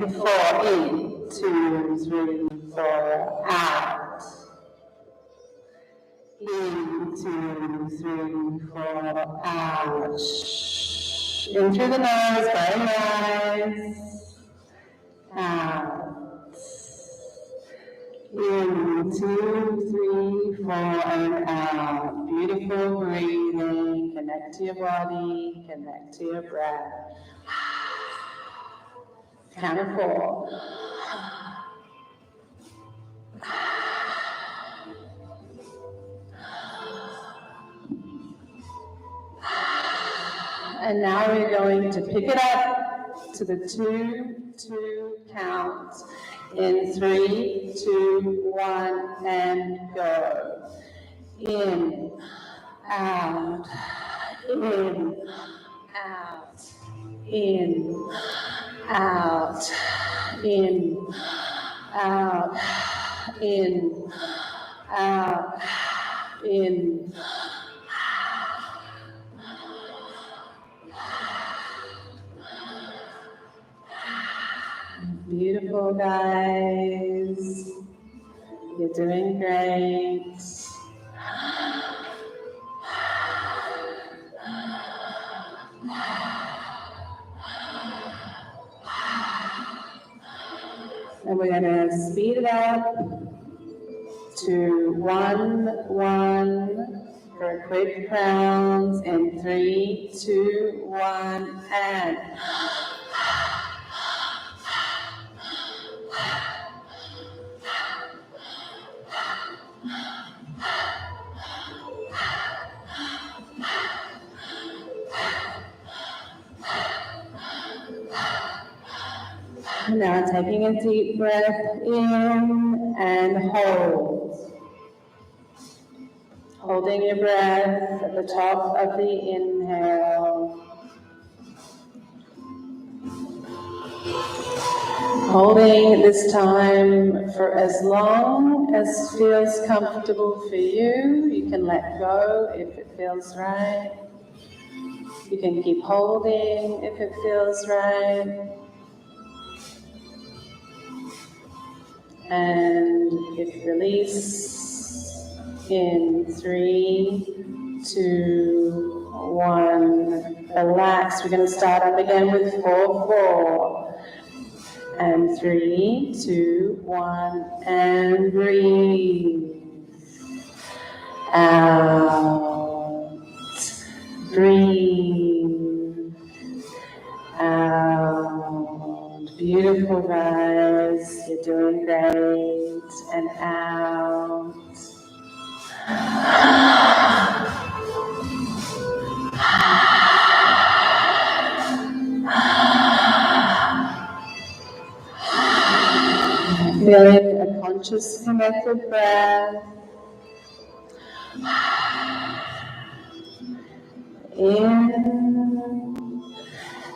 And 4, in. 2, 3, 4, out. In, 2, 3, 4, out. In through the nose, very nice. Out. In, 2, 3, 4, and out. Beautiful breathing. Connect to your body, connect to your breath. Count of 4. And now we're going to pick it up to the 2-2 count. In 3, 2, 1, and go. In, out, in, out, in, out, in, out, in, out, in. Beautiful, guys. You're doing great. And we're going to speed it up to 1, 1 for a quick round. In 3, 2, 1, and. Now taking a deep breath in and hold. Holding your breath at the top of the inhale. Holding this time for as long as feels comfortable for you. You can let go if it feels right. You can keep holding if it feels right. And if release in 3, 2, 1. Relax. We're going to start up again with 4, 4. And 3, 2, 1. And breathe. Out. Breathe. Out. Beautiful, guys. You're doing great. And out. Feeling a conscious, connected breath. In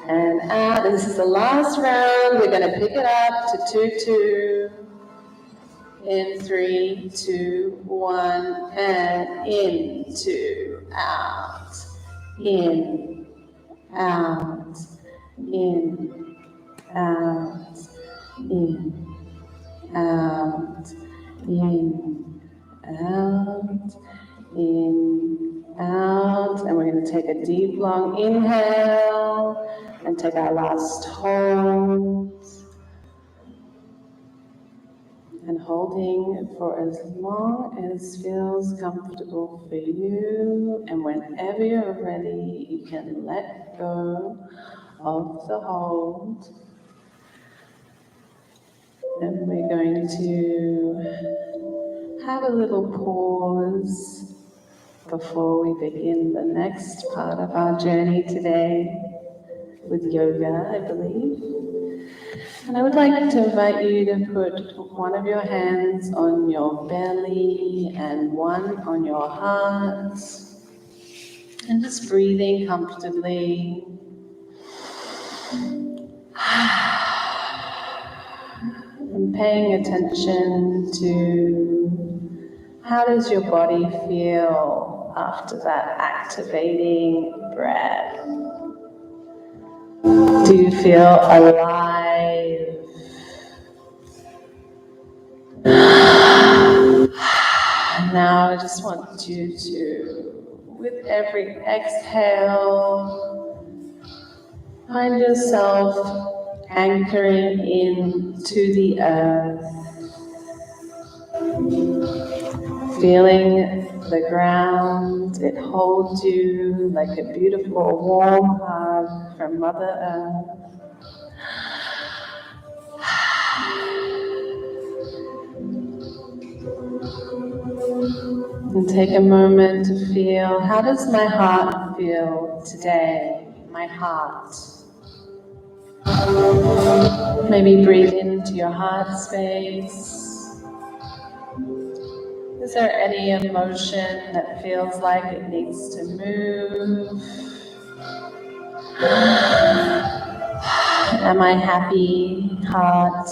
and out. This is the last round. We're going to pick it up to 2-2. In 3, 2, 1, and in, 2, out, in, out, in, out, in, out, in, out, in, out. And we're going to take a deep, long inhale and take our last hold. And holding for as long as feels comfortable for you. And whenever you're ready, you can let go of the hold. And we're going to have a little pause before we begin the next part of our journey today with yoga, I believe. And I would like to invite you to put one of your hands on your belly and one on your heart. And just breathing comfortably. And paying attention to how does your body feel after that activating breath. Do you feel alive? Now I just want you to, with every exhale, find yourself anchoring into the earth, feeling the ground. It holds you like a beautiful warm hug from Mother Earth. And take a moment to feel, how does my heart feel today? My heart. Maybe breathe into your heart space. Is there any emotion that feels like it needs to move? Am I happy, heart?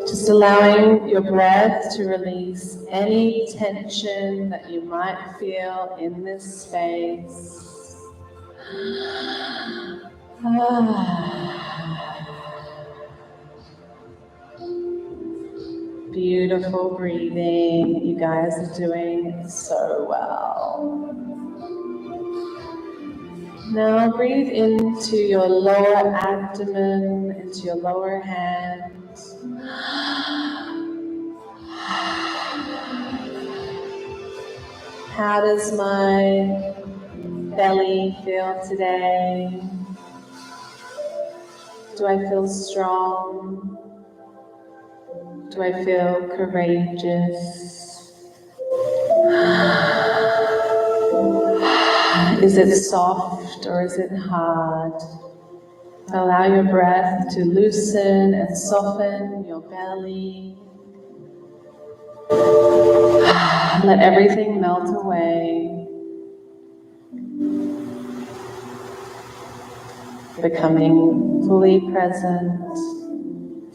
Just allowing your breath to release any tension that you might feel in this space. Beautiful breathing. You guys are doing so well. Now breathe into your lower abdomen, into your lower hands. How does my belly feel today? Do I feel strong? Do I feel courageous? Is it soft or is it hard? Allow your breath to loosen and soften your belly. Let everything melt away, becoming fully present,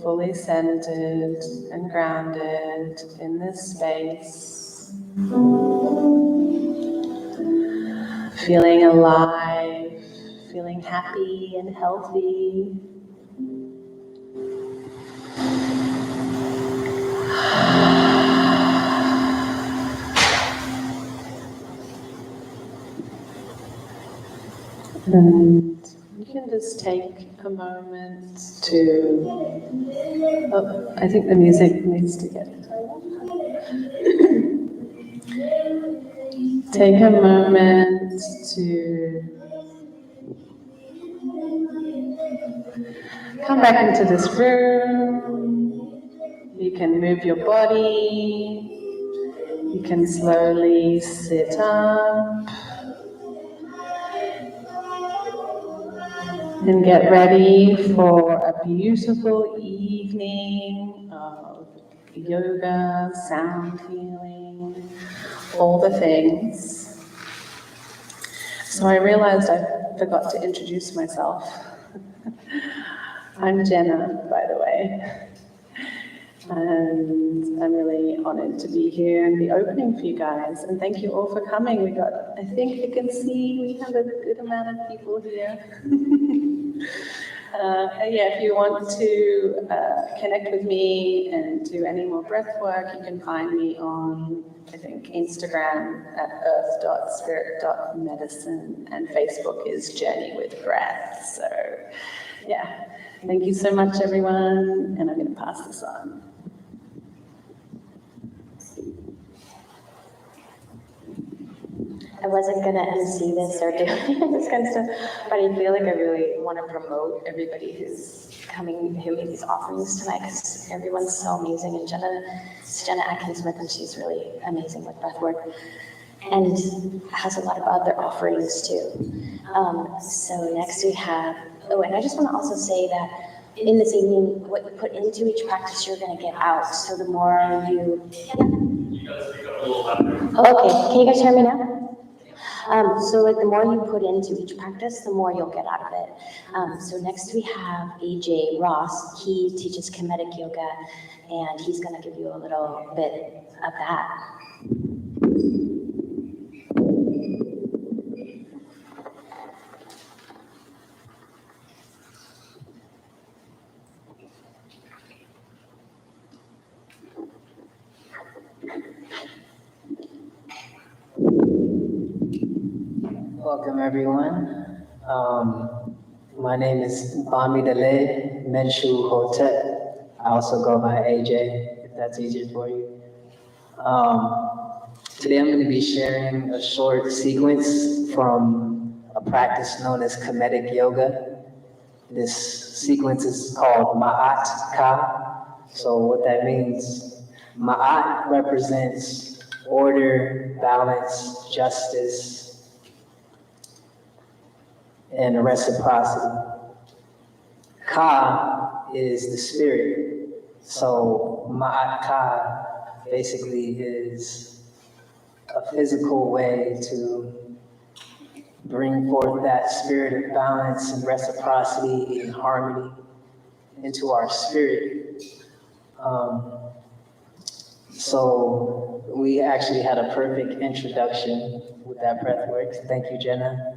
fully centered and grounded in this space. Feeling alive, feeling happy and healthy. And you can just take a moment to, oh, I think the music needs to get, take a moment to come back into this room. You can move your body. You can slowly sit up and get ready for a beautiful evening of yoga, sound healing, all the things. So I realized I forgot to introduce myself. I'm Jenna, by the way. And I'm really honored to be here and be opening for you guys. And thank you all for coming. I think you can see we have a good amount of people here. If you want to connect with me and do any more breath work, you can find me on, I think, Instagram at earth.spirit.medicine, and Facebook is Journey with Breath. So, yeah, thank you so much, everyone, and I'm going to pass this on. I wasn't going to MC this or do this kind of stuff, but I feel like I really want to promote everybody who's coming, who made these offerings tonight, because everyone's so amazing. And it's Jenna Atkins-Smith, and she's really amazing with breathwork, and has a lot of other offerings too. So next we have, and I just want to also say that in this evening, what you put into each practice, you're going to get out. So the more you... Okay, can you guys hear me now? So the more you put into each practice, the more you'll get out of it. So next we have AJ Ross. He teaches Kemetic Yoga, and he's going to give you a little bit of that. Welcome, everyone. My name is Bamidele Menshu Hotep. I also go by AJ, if that's easier for you. Today I'm going to be sharing a short sequence from a practice known as Kemetic Yoga. This sequence is called Ma'at Ka. So what that means, Ma'at represents order, balance, justice, and reciprocity. Ka is the spirit. So Ma'at Ka basically is a physical way to bring forth that spirit of balance and reciprocity and harmony into our spirit. So we actually had a perfect introduction with that breath work. Thank you, Jenna.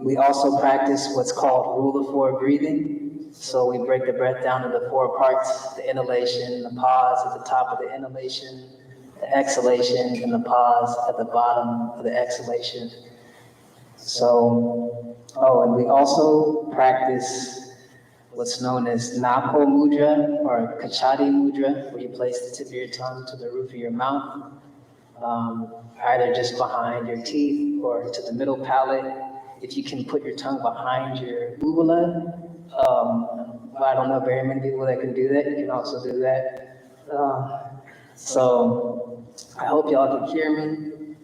We also practice what's called rule of four breathing. So we break the breath down into 4 parts: the inhalation, the pause at the top of the inhalation, the exhalation, and the pause at the bottom of the exhalation. So, and we also practice what's known as Napo Mudra or Kachati Mudra, where you place the tip of your tongue to the roof of your mouth, either just behind your teeth or to the middle palate. If you can put your tongue behind your uvula, I don't know very many people that can do that. You can also do that. So I hope y'all can hear me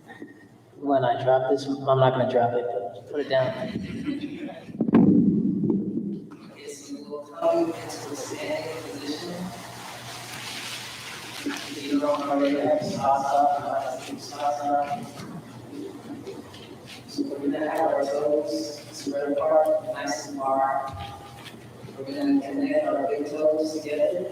when I drop this. I'm not going to drop it, but put it down. We'll come into a standing position. If you don't already have Sasana, so we're going to have our toes spread apart, nice and far. We're going to connect our big toes together,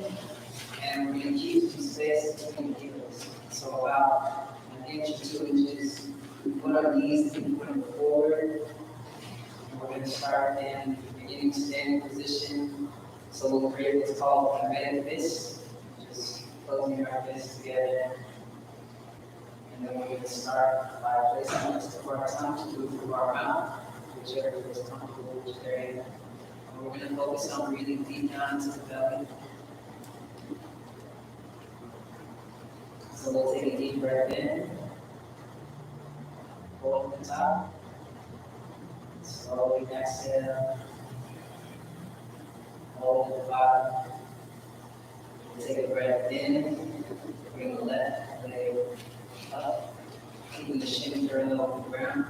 and we're going to keep some space between the heels. So about an inch or 2 inches. We put our knees and put them forward. And we're going to start in the beginning standing position. So we'll create what's called a Kemetic fist, just closing our fists together. And then we're going to start by placing our tip of our tongue to move through our mouth, whichever is comfortable, which area. And we're going to focus on breathing deep down into the belly. So we'll take a deep breath in, hold at the top, slowly exhale, hold at the bottom. We'll take a breath in, bring the left leg up, keeping the shin curl off the ground.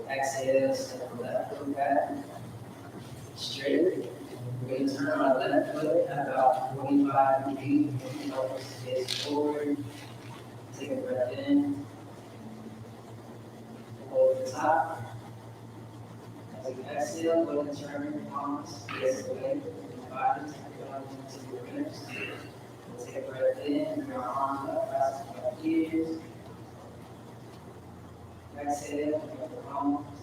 Exhale, step the left foot back, straight. We're going to turn our left foot at about 45 degrees, face forward. Take a breath in, hold at the top. As we exhale, we're going to turn your palms face away from the body, into your ribs. We'll take a breath in, bring our arms up, fast to our ears. Exhale, bring up the palms.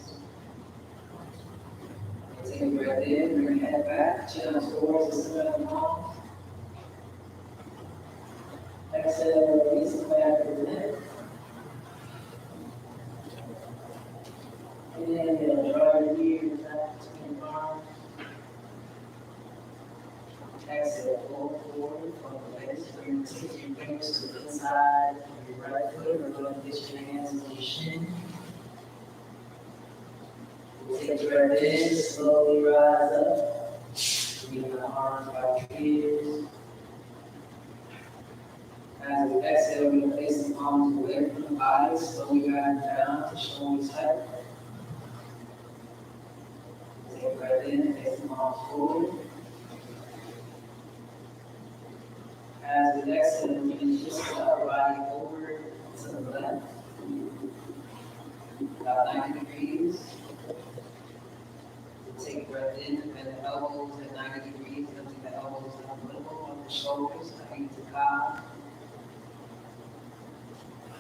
We'll take a breath in, bring your head back, chin up towards the center of the palms. Exhale, release the back of the neck. Inhale, draw your ears back between the arms. Exhale, pull forward from the legs. We're going to take your fingers to the inside of your right foot. We're going to place your hands on your shin. We'll take a breath in, slowly rise up. Bring the arms by your ears. As we exhale, we're going to place the palms away from the body, slowly guide down to shoulders height. Take a breath in, place the palms forward. As we exhale, we're going to twist the upper body over to the left, about 90 degrees. We'll take a breath in, bend the elbows at 90 degrees, lifting the elbows up a little on the shoulders, feet to calf.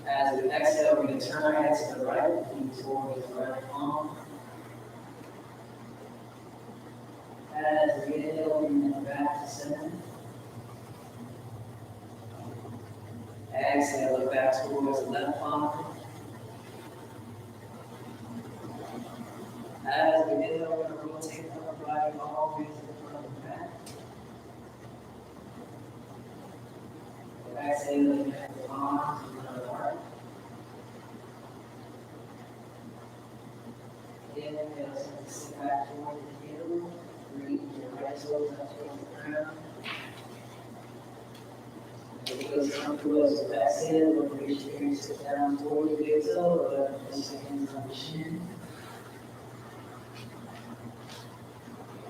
As we exhale, we're going to turn our heads to the right, feet towards the right palm. As we inhale, we move back to center. Exhale, look back towards the left palm. Inhale, sit back toward the heel. Bring your right toes up toward the ground. If it feels comfortable as you exhale, or reach your fingertips down toward the big toe, or place your hands on the shin.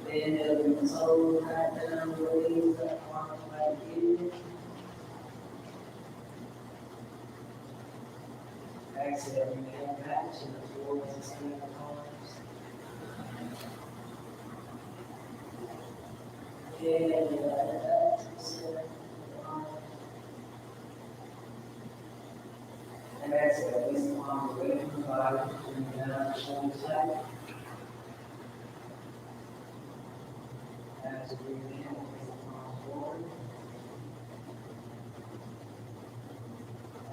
Inhale, bring the toes back down, raise up, arms right here. Exhale, bring the head back, chin up towards the center of the palms. Inhale, bring the head back to the center of the palms. And exhale, place the palms away from the body, bring it down, shoulders back. As you breathe in, place the palms forward.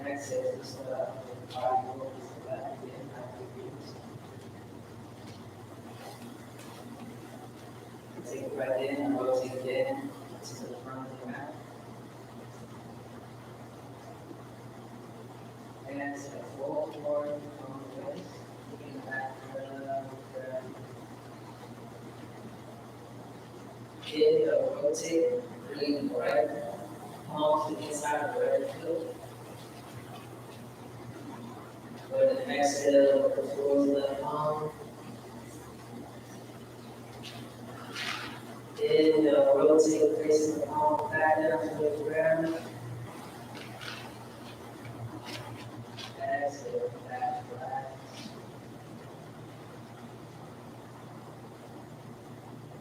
Exhale, just the body towards the back again, back to the feet. Take a breath in, rotate again to the front of the mat. And exhale, fold forward on the waist, looking back for the ground. Inhale, rotate, bring the right palm to the inside of the right foot. With an exhale, towards the left palm. Inhale, rotate, facing the palm back down to the ground. Exhale, back, relax.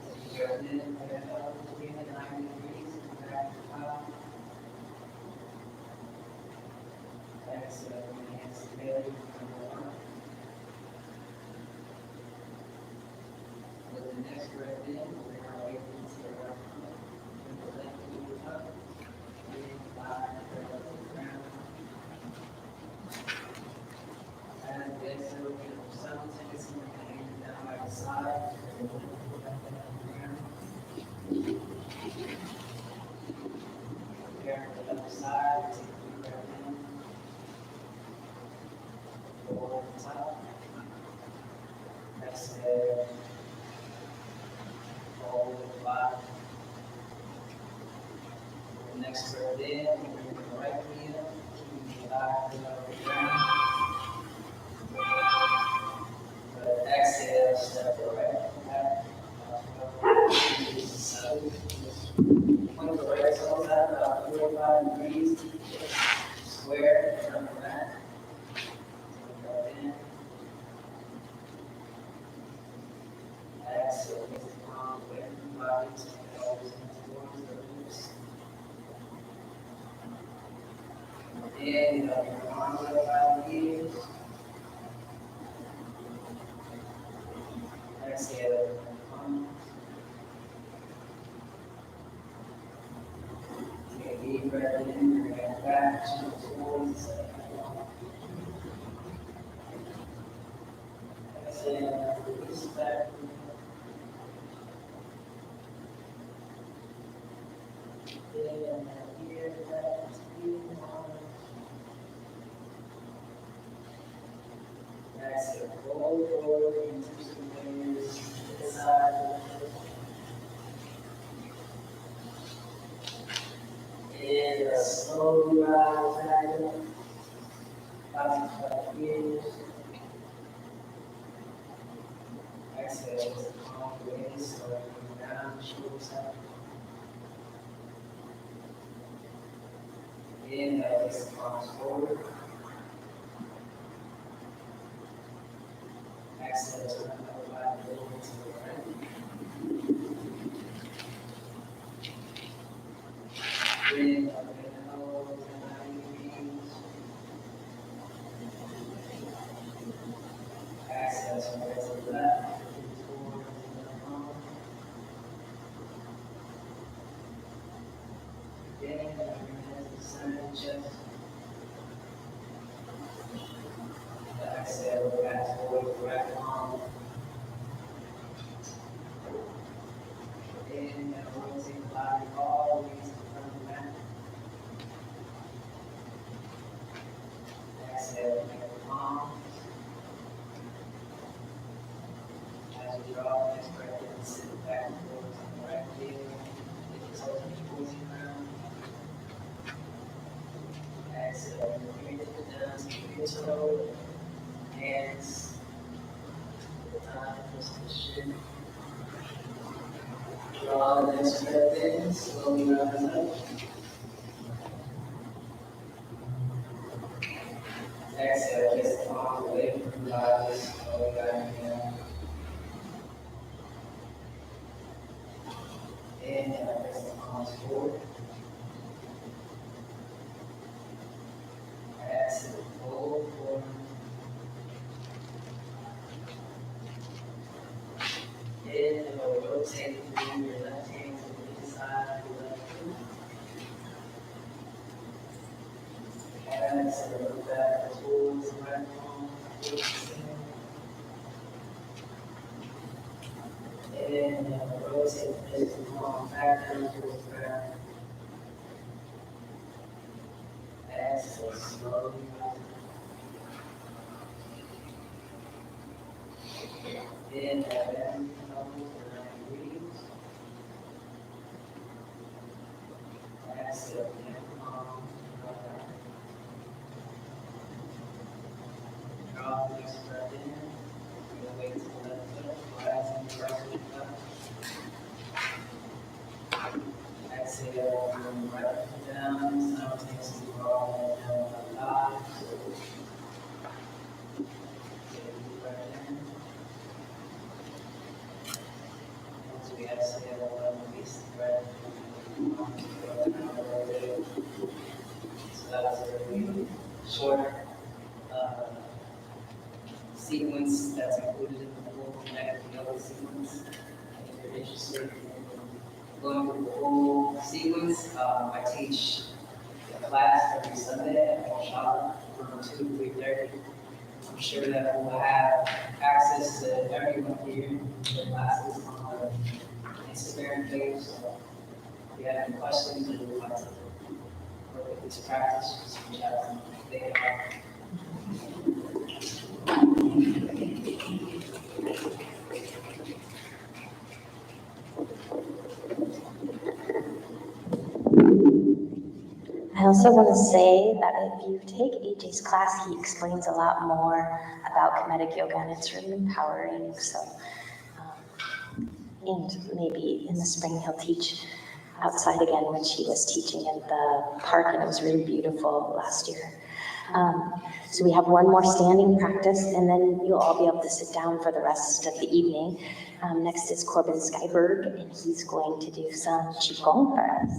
Take a breath in, and out, breathe in 90 degrees, back to top. Exhale, bring the hands together, come on. With the next breath in, bring our weight into the right foot. Bring the left knee up. Breathe back, parallel to the ground. And exhale, we can simultaneously bring the hands down by the side. Prepare for the other side. Take a deep breath in. Hold at the top. Exhale. Hold at the bottom. The next breath in, bring the right knee up. Keep the back above the ground. Exhale, step the right back. Point the right toes out about 4 or 5 degrees. Square in front of the mat. Breath in. Exhale, place the palms away from the body. Take the elbows in towards the ribs. Inhale, bring your arms up by the ears. Exhale, palms. Take a deep breath in, bring it back, chin towards the center of the palm. Exhale, release back. Inhale, here, back, breathe on. Exhale, roll forward into the fingers to the side of the foot. Inhale, slowly rise back up. About 5 years. Exhale, to the palm of the waist, so down, shoulders up. Inhale, place the palms forward. Exhale, turn the upper body over to the right. Breathe up and out to 90 degrees. Exhale, turn to the left. Towards the palm. Inhale, bring your hands to the center of the chest. Exhale, back towards the right palm. Inhale, rotate the body all the way to the front of the mat. Exhale, bring the palms. position. Draw the next breath in, slowly rise up. Exhale, place the palm away from the body, slowly back down. Inhale, place the palms forward. Exhale, fold forward. Inhale, rotate through your left hand to the inside of your left foot. Exhale, look back towards the right palm, towards the center. Inhale, rotate, place the palm back down towards the ground. Exhale, slowly rise. Inhale, every elbow around your knees. Exhale, hand palm, draw the next breath in. Bring the weight to the left foot, rising the right foot up. Exhale, bring the right foot down, simultaneously draw that down the thigh. Take a deep breath in. Once we exhale, release the breath. So that was a really short sequence that's included in the full connected yoga sequence. If you're interested in going through the whole sequence, I teach a class every Sunday at Moshada from 2 to 3:30. I'm sure that we'll have access to everyone here in the classes on our Instagram page. So if you have any questions or would like to work with this practice, just reach out to me. Thank you. I also want to say that if you take AJ's class, he explains a lot more about Kemetic Yoga, and it's really empowering. So, and maybe in the spring he'll teach outside again, which he was teaching in the park, and it was really beautiful last year. So we have one more standing practice, and then you'll all be able to sit down for the rest of the evening. Next is Corbin Skyberg, and he's going to do some Qigong for us.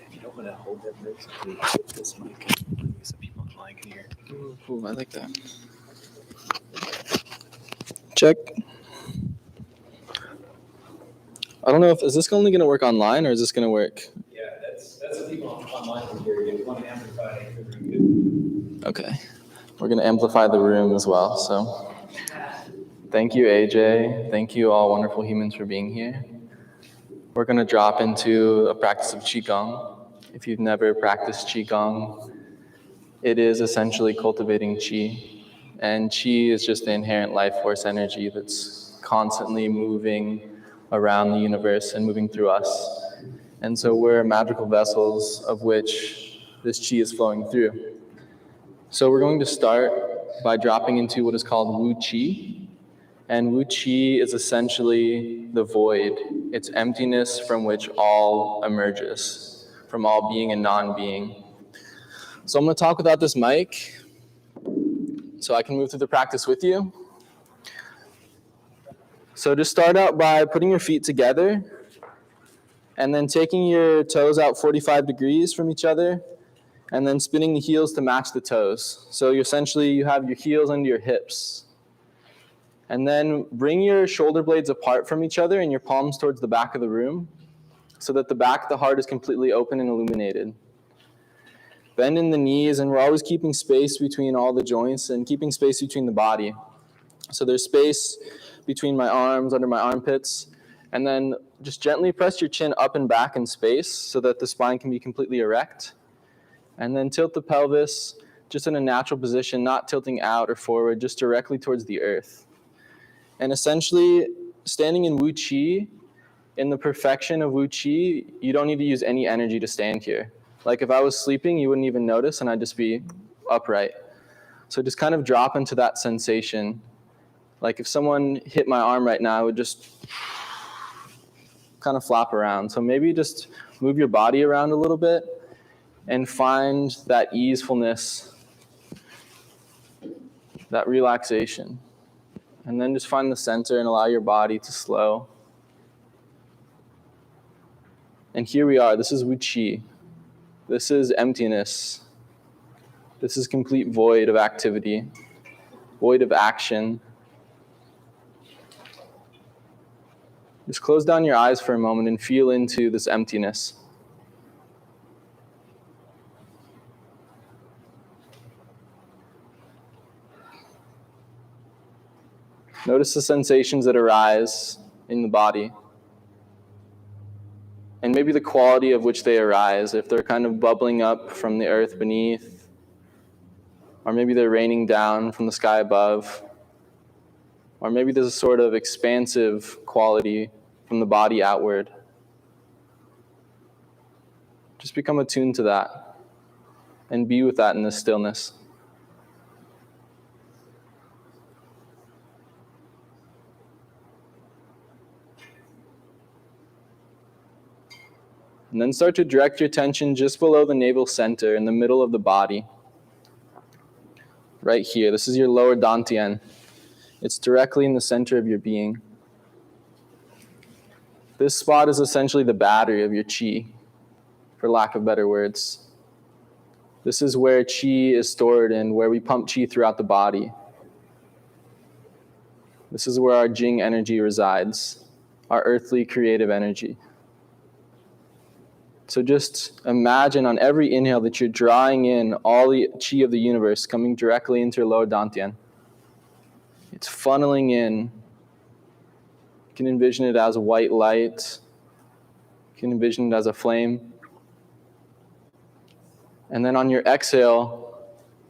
If you don't want to hold that vertically, put this mic so people online can hear. Ooh, I like that. Check. I don't know is this only going to work online or is this going to work? Yeah, that's what people online can hear. If you want to amplify the room, Okay. We're going to amplify the room as well. So thank you, AJ. Thank you, all wonderful humans, for being here. We're going to drop into a practice of Qigong. If you've never practiced Qigong, it is essentially cultivating Qi. And Qi is just the inherent life force energy that's constantly moving around the universe and moving through us. And so we're magical vessels of which this Qi is flowing through. So we're going to start by dropping into what is called Wu Qi. And Wu Qi is essentially the void. It's emptiness from which all emerges, from all being and non-being. So I'm going to talk without this mic so I can move through the practice with you. So just start out by putting your feet together and then taking your toes out 45 degrees from each other and then spinning the heels to match the toes. So you have your heels under your hips. And then bring your shoulder blades apart from each other and your palms towards the back of the room so that the back of the heart is completely open and illuminated. Bend in the knees, and we're always keeping space between all the joints and keeping space between the body. So there's space between my arms, under my armpits, and then just gently press your chin up and back in space so that the spine can be completely erect. And then tilt the pelvis just in a natural position, not tilting out or forward, just directly towards the earth. And essentially, standing in Wu Qi, in the perfection of Wu Qi, you don't need to use any energy to stand here. Like if I was sleeping, you wouldn't even notice and I'd just be upright. So just kind of drop into that sensation. Like if someone hit my arm right now, I would just kind of flop around. So maybe just move your body around a little bit and find that easefulness, that relaxation. And then just find the center and allow your body to slow. And here we are. This is Wuqi. This is emptiness. This is complete void of activity, void of action. Just close down your eyes for a moment and feel into this emptiness. Notice the sensations that arise in the body. And maybe the quality of which they arise, if they're kind of bubbling up from the earth beneath, or maybe they're raining down from the sky above, or maybe there's a sort of expansive quality from the body outward. Just become attuned to that and be with that in this stillness. And then start to direct your attention just below the navel center in the middle of the body. Right here. This is your lower dantian. It's directly in the center of your being. This spot is essentially the battery of your qi, for lack of better words. This is where qi is stored and where we pump qi throughout the body. This is where our Jing energy resides, our earthly creative energy. So just imagine on every inhale that you're drawing in all the qi of the universe coming directly into your lower dantian. It's funneling in. You can envision it as a white light. You can envision it as a flame. And then on your exhale,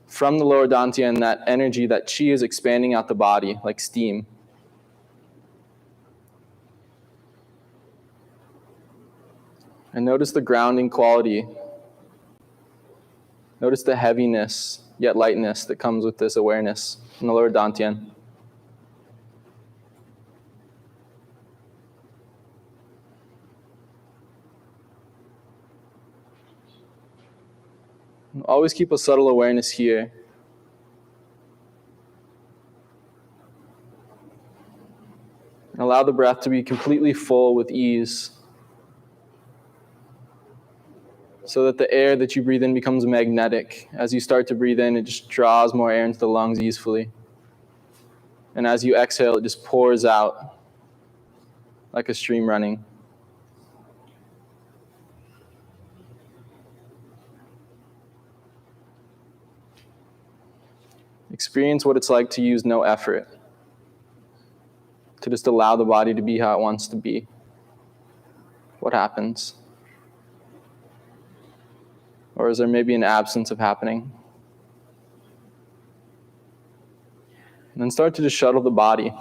from the lower dantian, that energy, that qi is expanding out the body like steam. And notice the grounding quality. Notice the heaviness, yet lightness that comes with this awareness in the lower dantian. And always keep a subtle awareness here. And allow the breath to be completely full with ease, so that the air that you breathe in becomes magnetic. As you start to breathe in, it just draws more air into the lungs easily. And as you exhale, it just pours out like a stream running. Experience what it's like to use no effort, to just allow the body to be how it wants to be. What happens? Or is there maybe an absence of happening? And then start to just shuttle the body.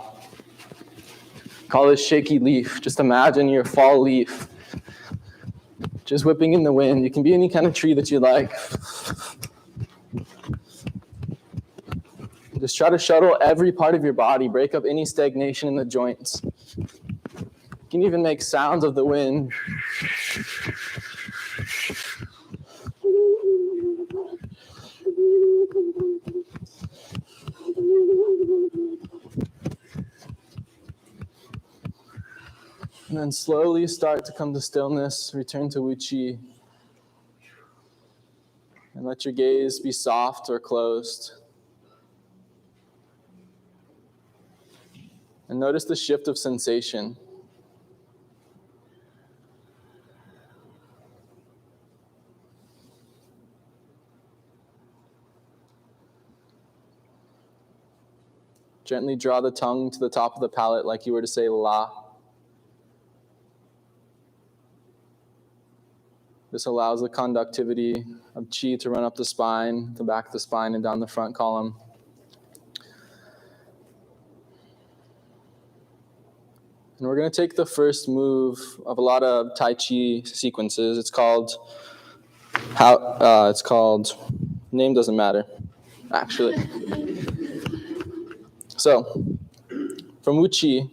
Call this shaky leaf. Just imagine your fall leaf just whipping in the wind. You can be any kind of tree that you like. Just try to shuttle every part of your body. Break up any stagnation in the joints. You can even make sounds of the wind. And then slowly start to come to stillness, return to Wuqi. And let your gaze be soft or closed. And notice the shift of sensation. Gently draw the tongue to the top of the palate like you were to say la. This allows the conductivity of qi to run up the spine, the back of the spine, and down the front column. And we're going to take the first move of a lot of Tai Chi sequences. It's called It's called, name doesn't matter, actually. So, from Wu Qi,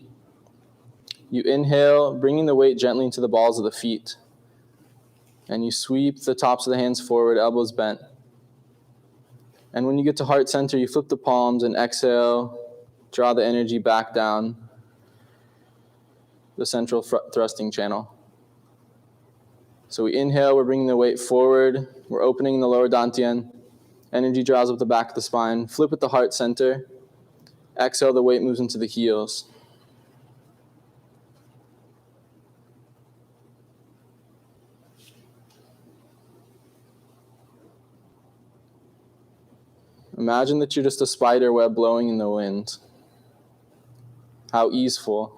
you inhale, bringing the weight gently into the balls of the feet. And you sweep the tops of the hands forward, elbows bent. And when you get to heart center, you flip the palms and exhale, draw the energy back down the central thrusting channel. So we inhale, we're bringing the weight forward, we're opening the lower dantian. Energy draws up the back of the spine. Flip at the heart center. Exhale, the weight moves into the heels. Imagine that you're just a spider web blowing in the wind. How easeful.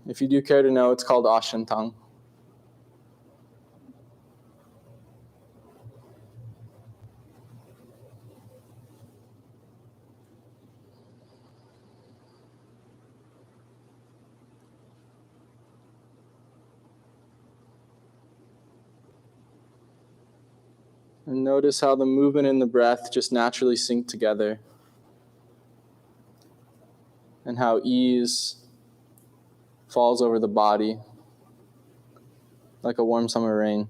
If you do care to know, it's called Ashantang. And notice how the movement and the breath just naturally sync together. And how ease falls over the body like a warm summer rain.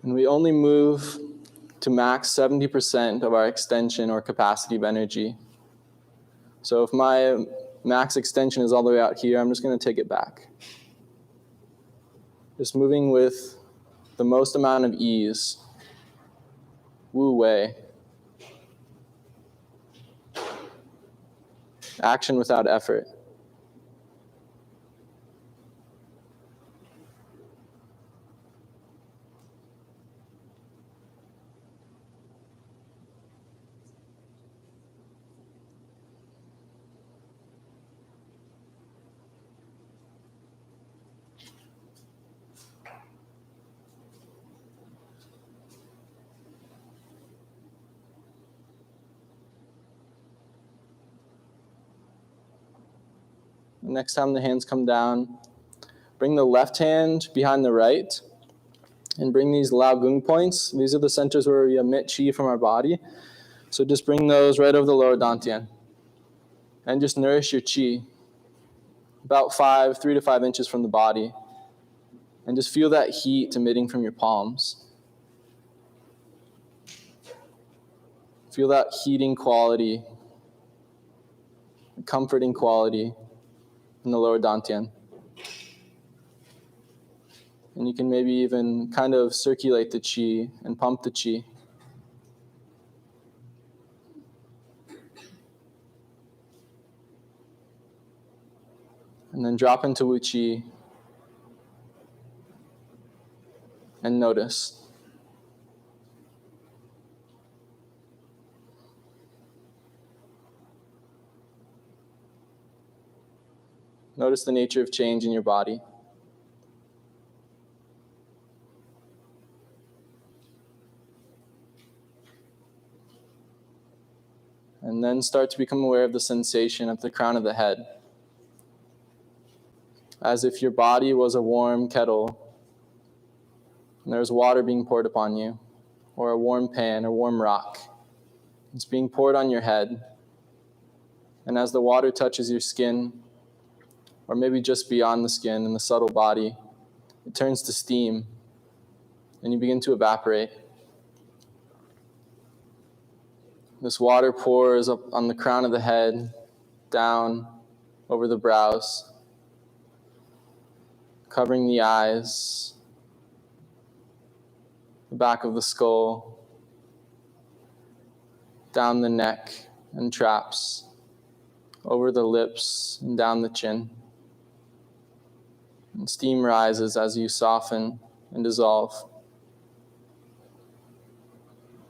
And we only move to max 70% of our extension or capacity of energy. So if my max extension is all the way out here, I'm just going to take it back. Just moving with the most amount of ease. Wu Wei. Action without effort. Next time the hands come down, bring the left hand behind the right and bring these Lao Gung points. These are the centers where we emit qi from our body. So just bring those right over the lower dantian and just nourish your qi about 3 to 5 inches from the body. And just feel that heat emitting from your palms. Feel that heating quality, comforting quality in the lower dantian. And you can maybe even kind of circulate the qi and pump the qi. And then drop into Wu Qi and notice. Notice the nature of change in your body. And then start to become aware of the sensation at the crown of the head. As if your body was a warm kettle and there's water being poured upon you, or a warm pan or warm rock. It's being poured on your head. And as the water touches your skin, or maybe just beyond the skin in the subtle body, it turns to steam and you begin to evaporate. This water pours up on the crown of the head, down over the brows, covering the eyes, the back of the skull, down the neck and traps, over the lips and down the chin. And steam rises as you soften and dissolve.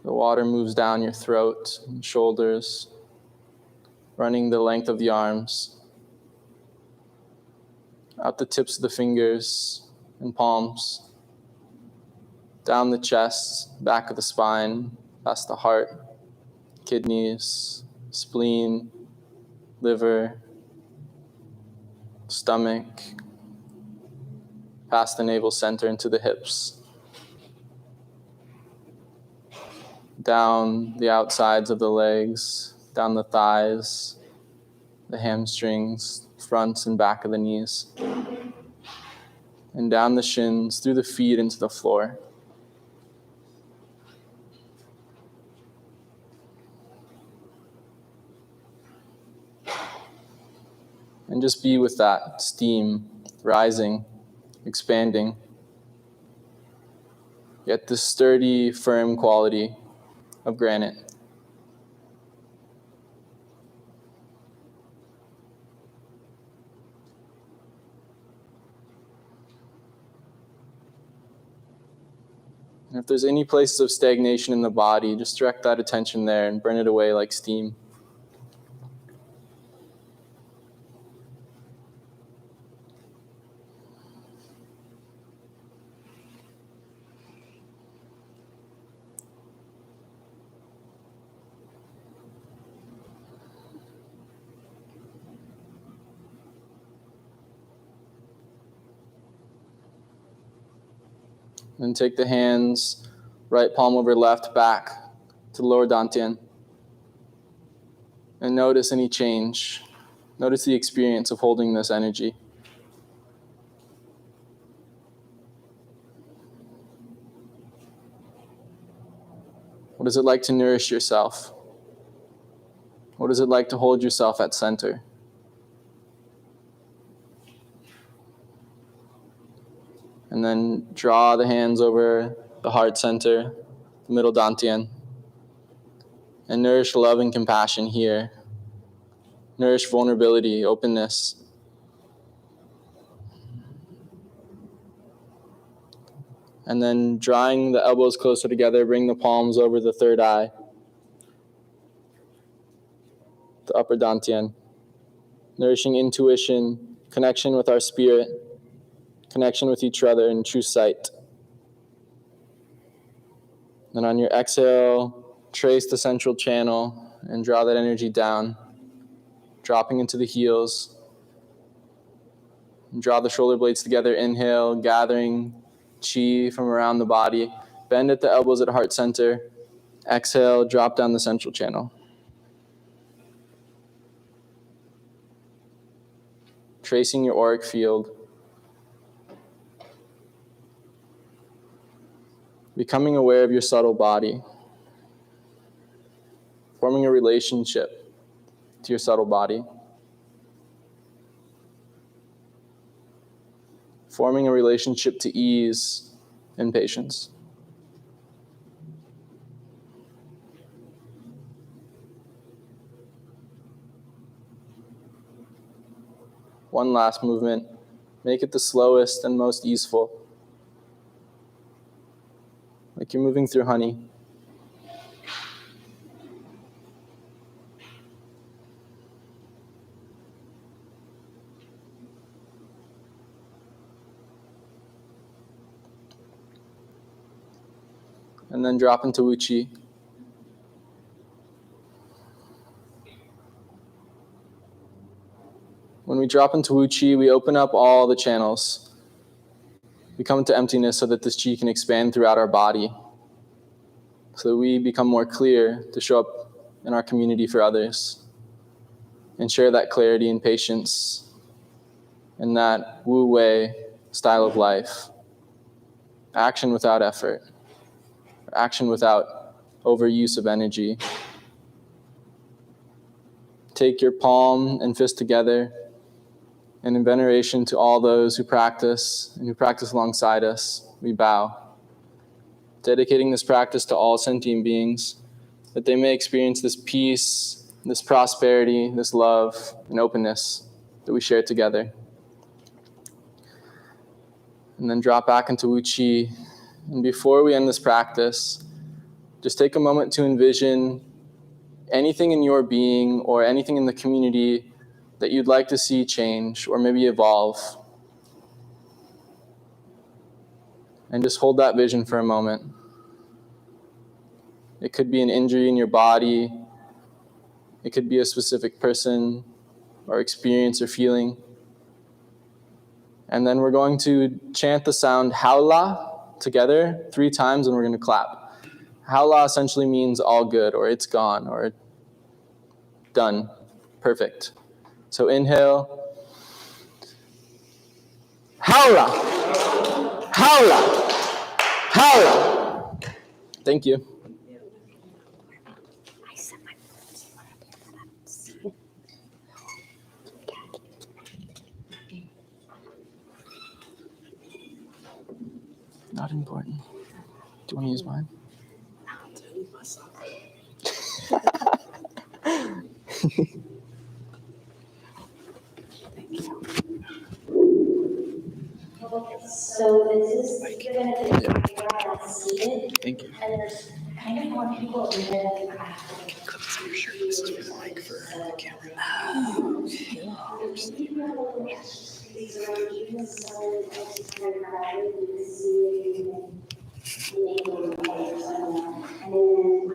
The water moves down your throat and shoulders, running the length of the arms, out the tips of the fingers and palms, down the chest, back of the spine, past the heart, kidneys, spleen, liver, stomach, past the navel center into the hips, down the outsides of the legs, down the thighs, the hamstrings, fronts and back of the knees, and down the shins, through the feet into the floor. And just be with that steam rising, expanding. Yet this sturdy, firm quality of granite. And if there's any places of stagnation in the body, just direct that attention there and burn it away like steam. And take the hands, right palm over left, back to the lower dantian. And notice any change. Notice the experience of holding this energy. What is it like to nourish yourself? What is it like to hold yourself at center? And then draw the hands over the heart center, the middle dantian, and nourish love and compassion here. Nourish vulnerability, openness. And then drawing the elbows closer together, bring the palms over the third eye, the upper dantian. Nourishing intuition, connection with our spirit, connection with each other in true sight. Then on your exhale, trace the central channel and draw that energy down, dropping into the heels. And draw the shoulder blades together, inhale, gathering chi from around the body. Bend at the elbows at heart center. Exhale, drop down the central channel. Tracing your auric field. Becoming aware of your subtle body. Forming a relationship to your subtle body. Forming a relationship to ease and patience. One last movement. Make it the slowest and most easeful. Like you're moving through honey. And then drop into Wuchi. When we drop into Wuchi, we open up all the channels. We come to emptiness so that this chi can expand throughout our body, so that we become more clear to show up in our community for others and share that clarity and patience in that Wu Wei style of life. Action without effort, action without overuse of energy. Take your palm and fist together, and in veneration to all those who practice and who practice alongside us, we bow. Dedicating this practice to all sentient beings, that they may experience this peace, this prosperity, this love, and openness that we share together. and then drop back into Wu Chi. And before we end this practice, just take a moment to envision anything in your being or anything in the community that you'd like to see change or maybe evolve. And just hold that vision for a moment. It could be an injury in your body. It could be a specific person or experience or feeling. And then we're going to chant the sound Haula together 3 times, and we're going to clap. Haula essentially means all good, or it's gone, or done, perfect. So inhale. Haula! Haula! Haula! Thank you. Not important. Do you want to use mine? So this is, you're gonna get seated, Thank you. and there's kind of more people in there than you have. Your shirt. This is for the mic for the camera. These are even some kind of crowded, you can see and then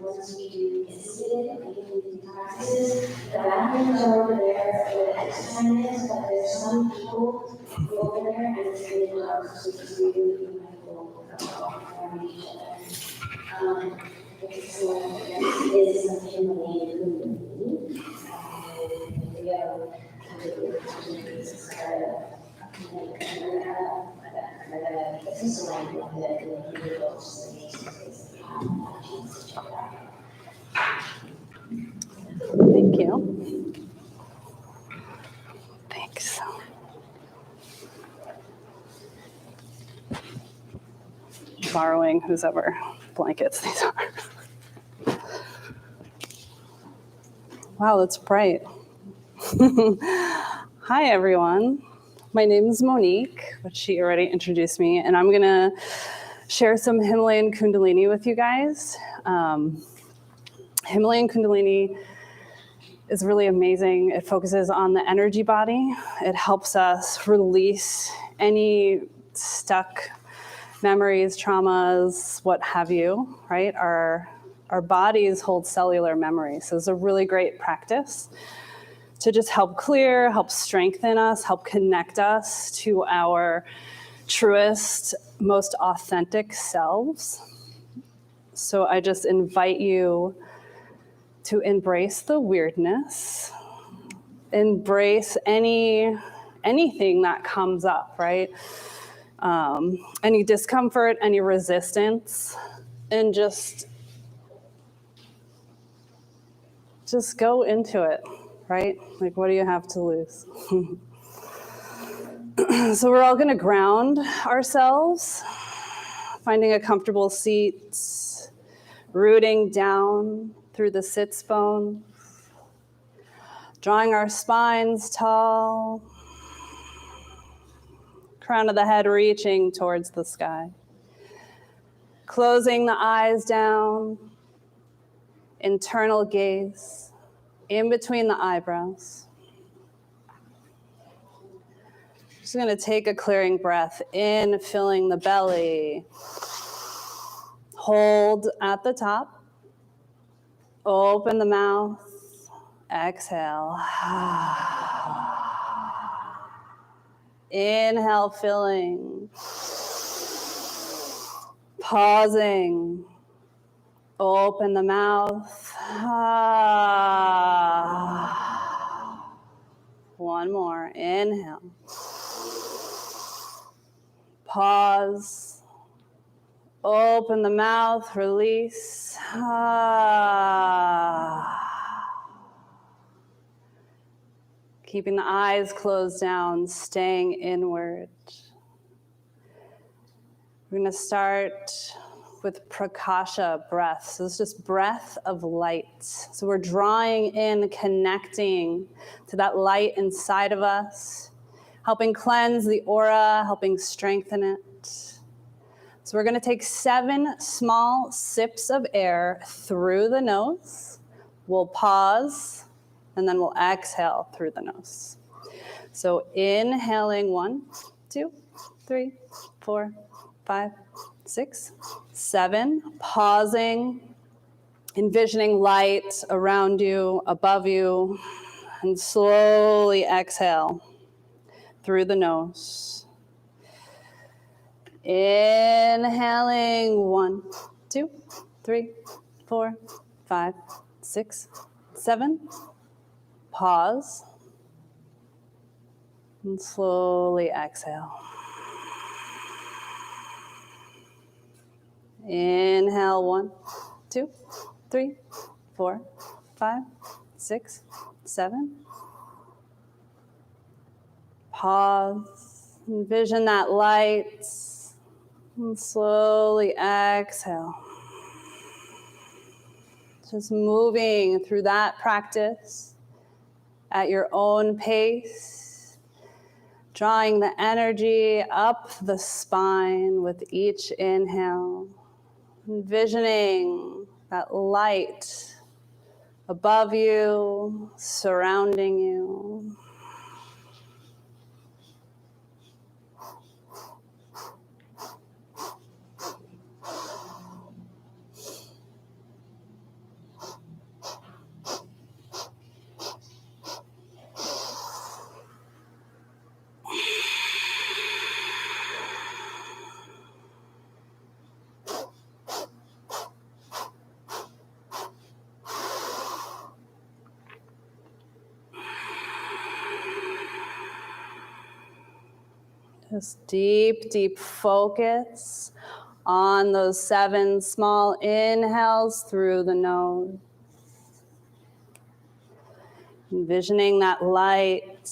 once we do get seated, we can do practices. The bathrooms are over there where the exercise is, but there's some people who go over there and it's really dark, so it's really mindful of each other. So this is some Himalayan food. We Thank you. Thanks. Borrowing whoever blankets these are. Wow, that's bright. Hi, everyone. My name is Monique, which she already introduced me, and I'm gonna share some Himalayan Kundalini with you guys. Himalayan Kundalini is really amazing. It focuses on the energy body. It helps us release any stuck memories, traumas, what have you, right? Our bodies hold cellular memory, so it's a really great practice to just help clear, help strengthen us, help connect us to our truest, most authentic selves. So I just invite you to embrace the weirdness, embrace anything that comes up, right? Any discomfort, any resistance, and just go into it, right? Like, what do you have to lose? So we're all gonna ground ourselves, finding a comfortable seat, rooting down through the sits bone, drawing our spines tall, crown of the head reaching towards the sky, closing the eyes down, internal gaze, in between the eyebrows. Just gonna take a clearing breath in, filling the belly. Hold at the top. Open the mouth. Exhale. Inhale, filling. Pausing. Open the mouth. One more. Inhale. Pause. Open the mouth. Release. Keeping the eyes closed down, staying inward. We're going to start with prakasha breath. So it's just breath of light. So we're drawing in, connecting to that light inside of us. helping cleanse the aura, helping strengthen it. So we're going to take 7 small sips of air through the nose. We'll pause, and then we'll exhale through the nose. So inhaling 1, 2, 3, 4, 5, 6, 7. Pausing, envisioning light around you, above you, and slowly exhale through the nose. Inhaling 1, 2, 3, 4, 5, 6, 7. Pause. And slowly exhale. Inhale 1, 2, 3, 4, 5, 6, 7. Pause. Envision that light. And slowly exhale. Just moving through that practice at your own pace, drawing the energy up the spine with each inhale, envisioning that light above you, surrounding you. Just deep, deep focus on those 7 small inhales through the nose. Envisioning that light.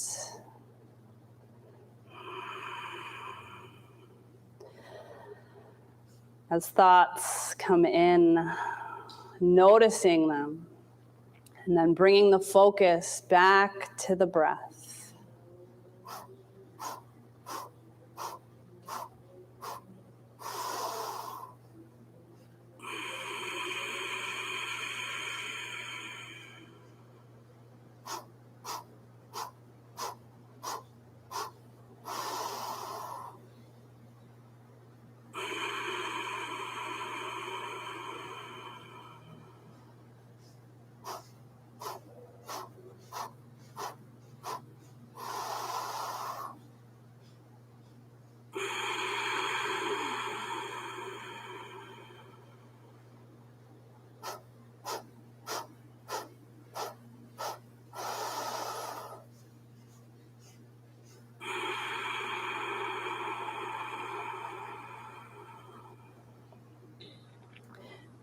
As thoughts come in, noticing them, and then bringing the focus back to the breath.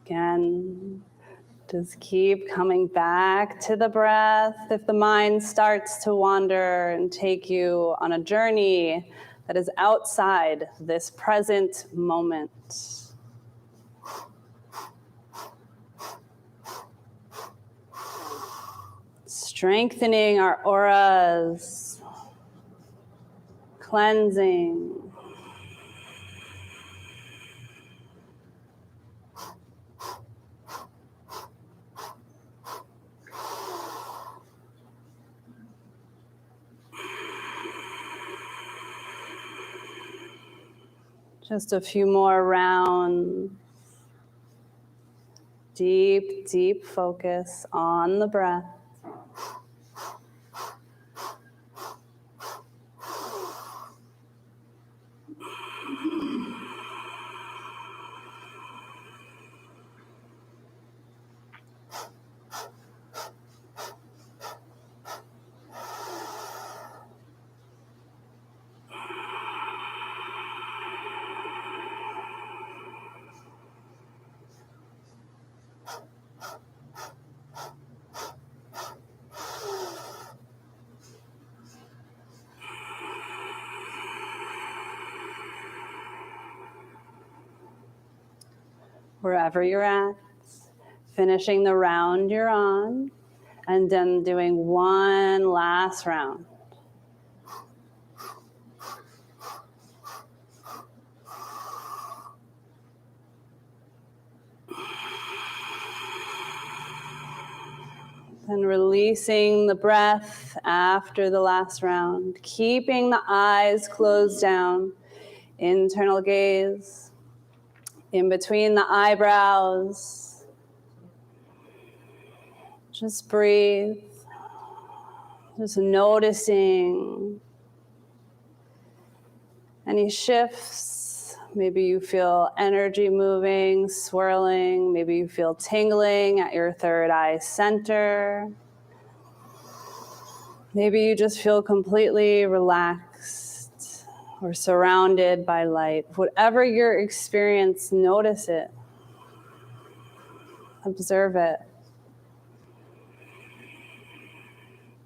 Again, just keep coming back to the breath. If the mind starts to wander and take you on a journey that is outside this present moment. Strengthening our auras, cleansing. Just a few more rounds. Deep, deep focus on the breath. Wherever you're at, finishing the round you're on, and then doing one last round. and releasing the breath after the last round, keeping the eyes closed down, internal gaze, in between the eyebrows. Just breathe, just noticing any shifts. Maybe you feel energy moving, swirling. Maybe you feel tingling at your third eye center. Maybe you just feel completely relaxed or surrounded by light. Whatever your experience, notice it. Observe it.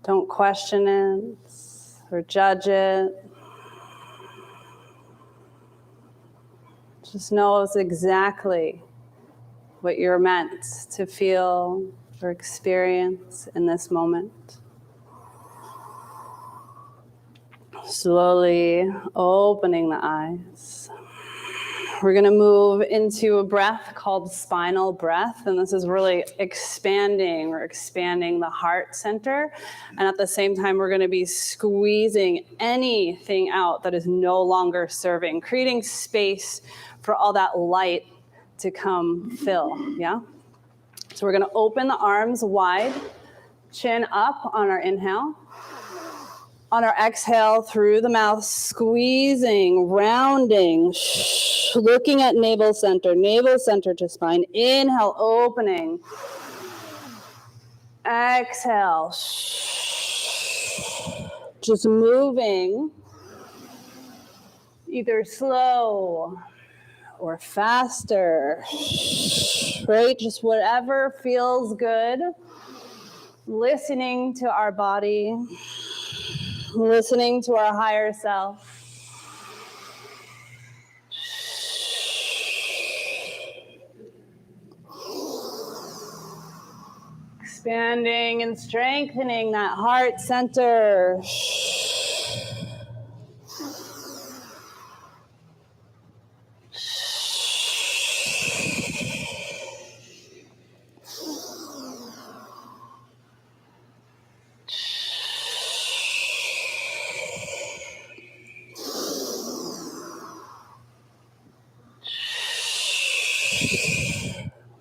Don't question it or judge it. Just knows exactly what you're meant to feel or experience in this moment. Slowly opening the eyes. We're going to move into a breath called spinal breath, and this is really expanding. We're expanding the heart center, and at the same time, we're going to be squeezing anything out that is no longer serving, creating space for all that light to come fill, yeah? So we're going to open the arms wide, chin up on our inhale. On our exhale, through the mouth, squeezing, rounding, looking at navel center to spine. Inhale, opening. Exhale. Just moving, either slow or faster, right? Just whatever feels good. Listening to our body. Listening to our higher self. Expanding and strengthening that heart center.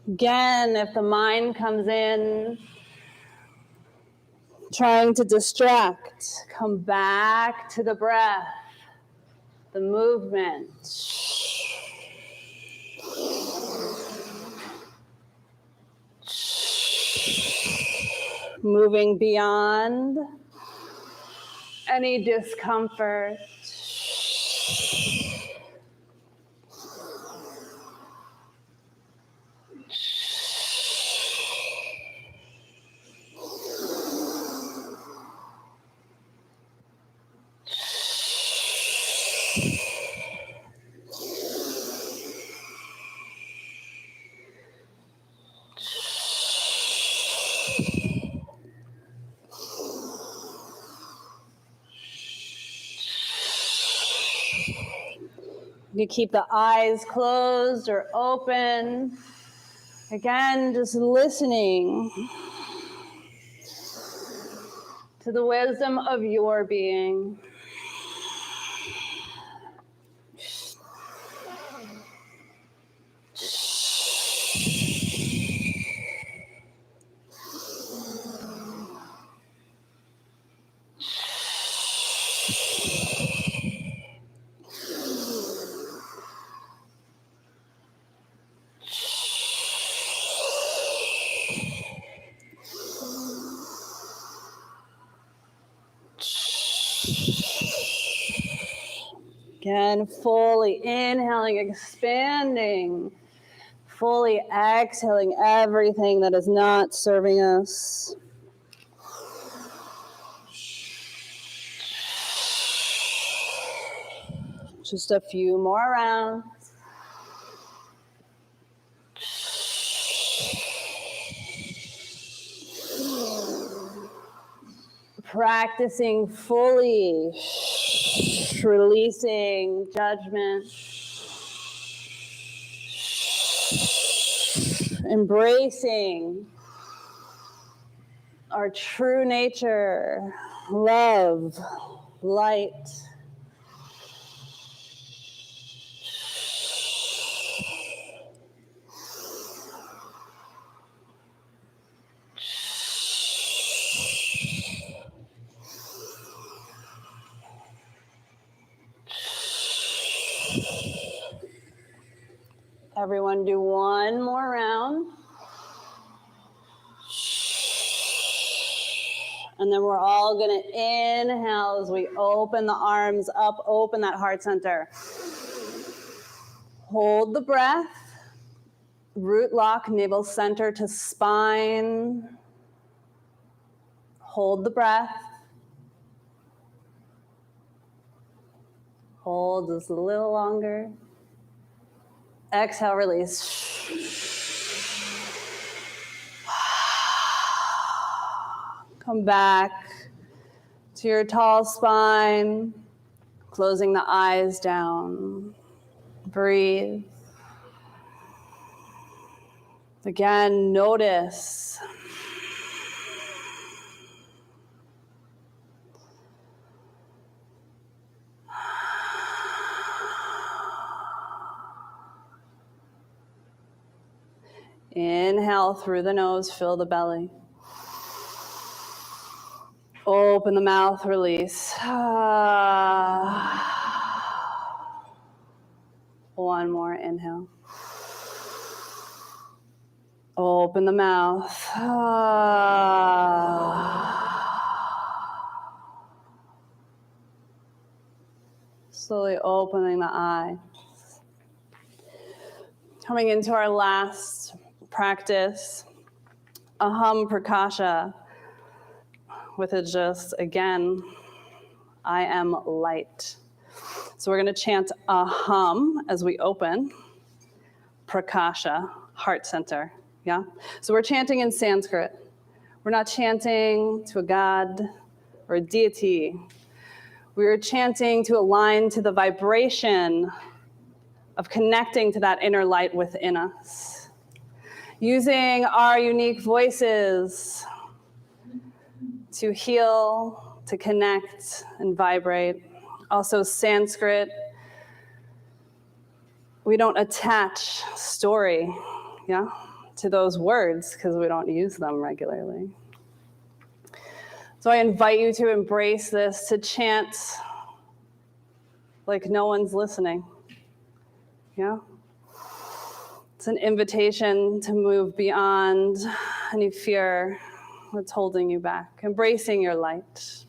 Again, if the mind comes in, trying to distract, come back to the breath, the movement. Moving beyond any discomfort. You keep the eyes closed or open. Again, just listening to the wisdom of your being. Again, fully inhaling, expanding, fully exhaling everything that is not serving us. Just a few more rounds. Practicing fully, releasing judgment, embracing our true nature, love, light. Everyone do one more round. And then we're all gonna inhale as we open the arms up, open that heart center. Hold the breath. Root lock, navel center to spine. Hold the breath. Hold just a little longer. Exhale, release. Come back to your tall spine, closing the eyes down. Breathe. Again, notice. Inhale through the nose, fill the belly. Open the mouth, release. One more, inhale. Open the mouth. Slowly opening the eye. Coming into our last practice, Aham Prakasha, with it just, again, I am light. So we're gonna chant Aham as we open, Prakasha, heart center, yeah? So we're chanting in Sanskrit. We're not chanting to a god or a deity. We are chanting to align to the vibration of connecting to that inner light within us. Using our unique voices to heal, to connect, and vibrate. Also Sanskrit, we don't attach story, yeah, to those words because we don't use them regularly. So I invite you to embrace this, to chant like no one's listening, yeah? It's an invitation to move beyond any fear that's holding you back, embracing your light.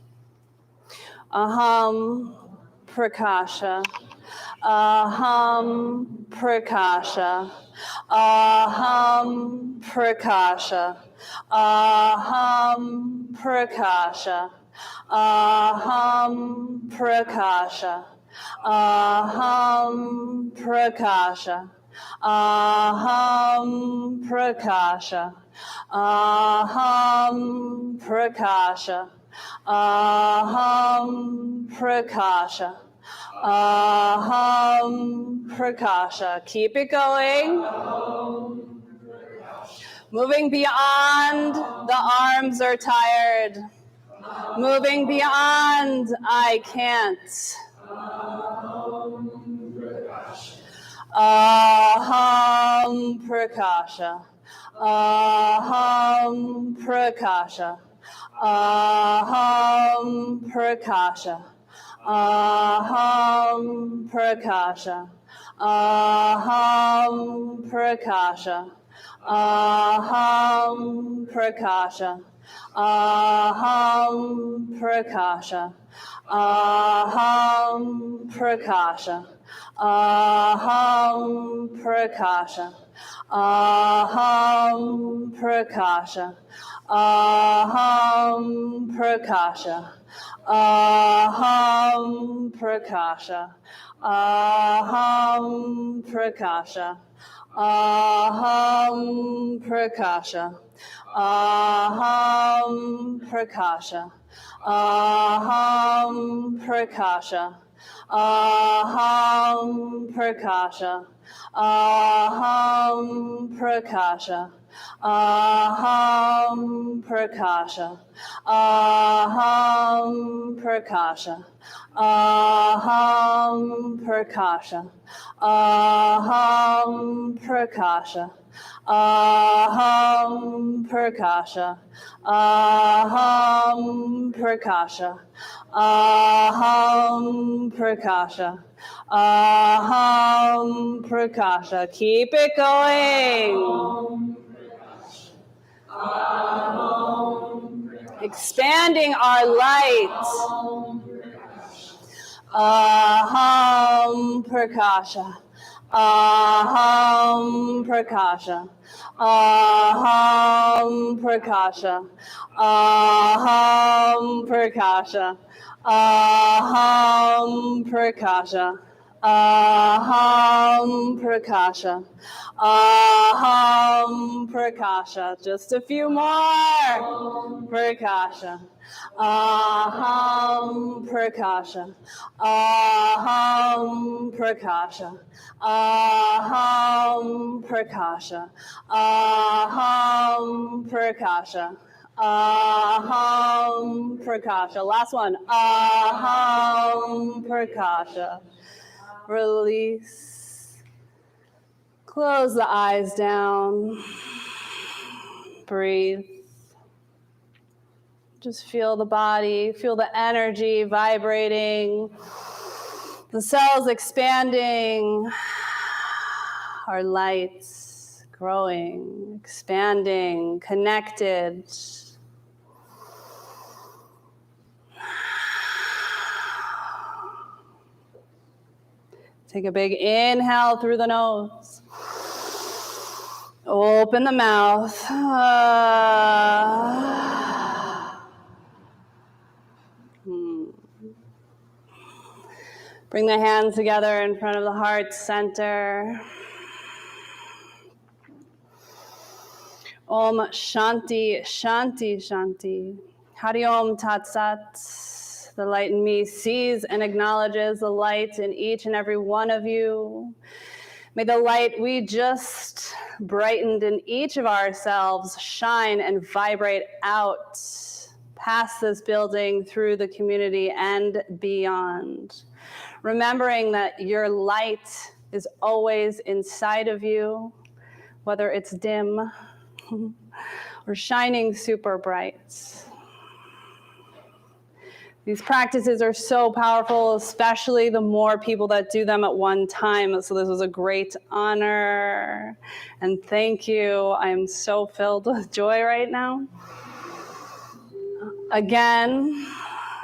Aham Prakasha, Aham Prakasha, Aham Prakasha, Aham Prakasha, Aham Prakasha, Aham Prakasha, Aham Prakasha, Aham Prakasha, Aham Prakasha, Aham Prakasha. Keep it going. Moving beyond the arms are tired. Moving beyond I can't. Aham Prakasha, Aham Prakasha, Aham Prakasha, Aham Prakasha, Aham Prakasha, Aham Prakasha, Aham Prakasha, Aham Prakasha, Aham Prakasha, Aham Prakasha, Aham Prakasha, Aham Prakasha, Aham Prakasha, Aham Prakasha, Aham Prakasha, Aham Prakasha, Aham Prakasha. Aham Prakasha. Aham Prakasha. Aham Prakasha. Aham Prakasha. Aham Prakasha. Aham Prakasha. Aham Prakasha. Aham Prakasha. Aham Prakasha. Keep it going. Expanding our light. Aham Prakasha. Aham Prakasha. Aham Prakasha. Aham Prakasha. Aham Prakasha. Aham Prakasha. Aham Prakasha. Just a few more. Prakasha. Aham Prakasha. Aham Prakasha. Aham Prakasha. Aham Prakasha. Aham Prakasha. Last one. Aham Prakasha. Release. Close the eyes down. Breathe. Just feel the body, feel the energy vibrating, the cells expanding, our lights growing, expanding, connected. Take a big inhale through the nose. Open the mouth. Bring the hands together in front of the heart center. Om Shanti, Shanti, Shanti. Hari Om Tat Sat. The light in me sees and acknowledges the light in each and every one of you. May the light we just brightened in each of ourselves shine and vibrate out past this building, through the community and beyond. Remembering that your light is always inside of you, whether it's dim or shining super bright. These practices are so powerful, especially the more people that do them at one time. So this was a great honor, and thank you. I'm so filled with joy right now. Again,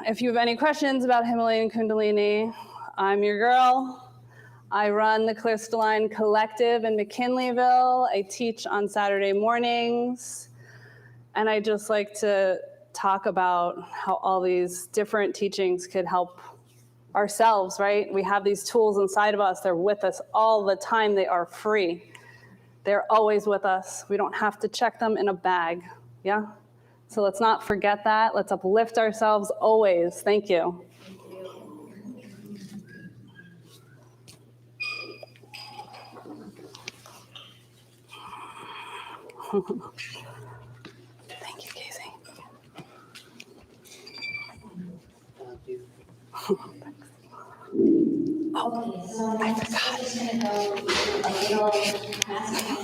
if you have any questions about Himalayan Kundalini, I'm your girl. I run the Crystalline Collective in McKinleyville. I teach on Saturday mornings. And I just like to talk about how all these different teachings could help ourselves, right? We have these tools inside of us. They're with us all the time. They are free. They're always with us. We don't have to check them in a bag, yeah? So let's not forget that. Let's uplift ourselves always. Thank you. Thank you, Casey. Okay, so I forgot. Just gonna go a little past down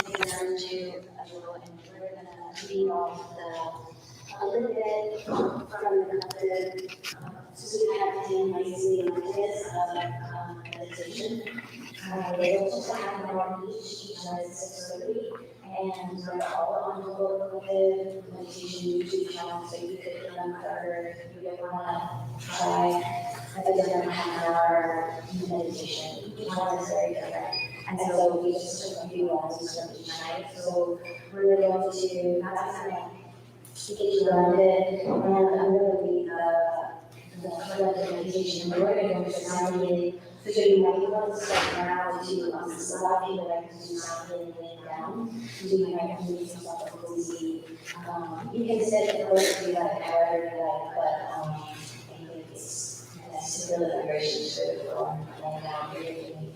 to a little, and we're gonna lead off a little bit from the so we have 10 nicely ideas of meditation. They also have one each one is 6:30, and we're all on the Collective meditation YouTube channel, so you could hear them cover if you ever wanna try a different half-hour meditation. Each one is very different. And so we just took a few ones we started each night. So we're going to, that's kind of get you grounded, and I'm going to lead the collective meditation. We're going to go to sound healing. So you might want to start now to so a lot of people like to do sound healing laying down. So you might have to do some sort of cozy. You can set it close to like however you like, but I think it's really vibration, so laying down, breathing,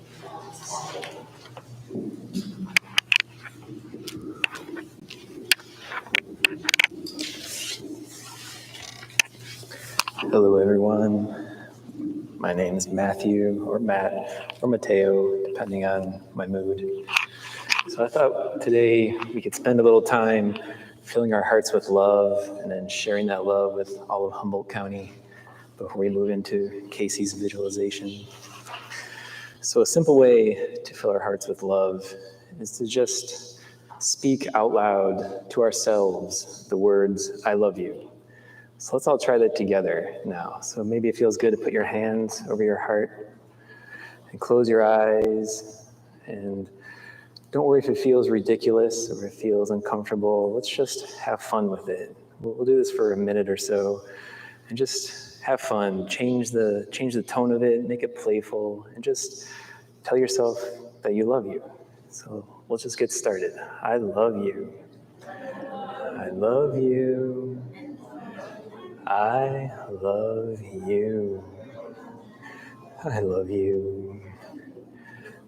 everyone. My name is Matthew, or Matt, or Mateo, depending on my mood. So I thought today we could spend a little time filling our hearts with love and then sharing that love with all of Humboldt County before we move into Casey's visualization. So a simple way to fill our hearts with love is to just speak out loud to ourselves the words, I love you. So let's all try that together now. So maybe it feels good to put your hands over your heart and close your eyes. And don't worry if it feels ridiculous or if it feels uncomfortable. Let's just have fun with it. We'll do this for a minute or so and just have fun. Change the tone of it, make it playful, and just tell yourself that you love you. So let's just get started. I love you. I love you. I love you. I love you.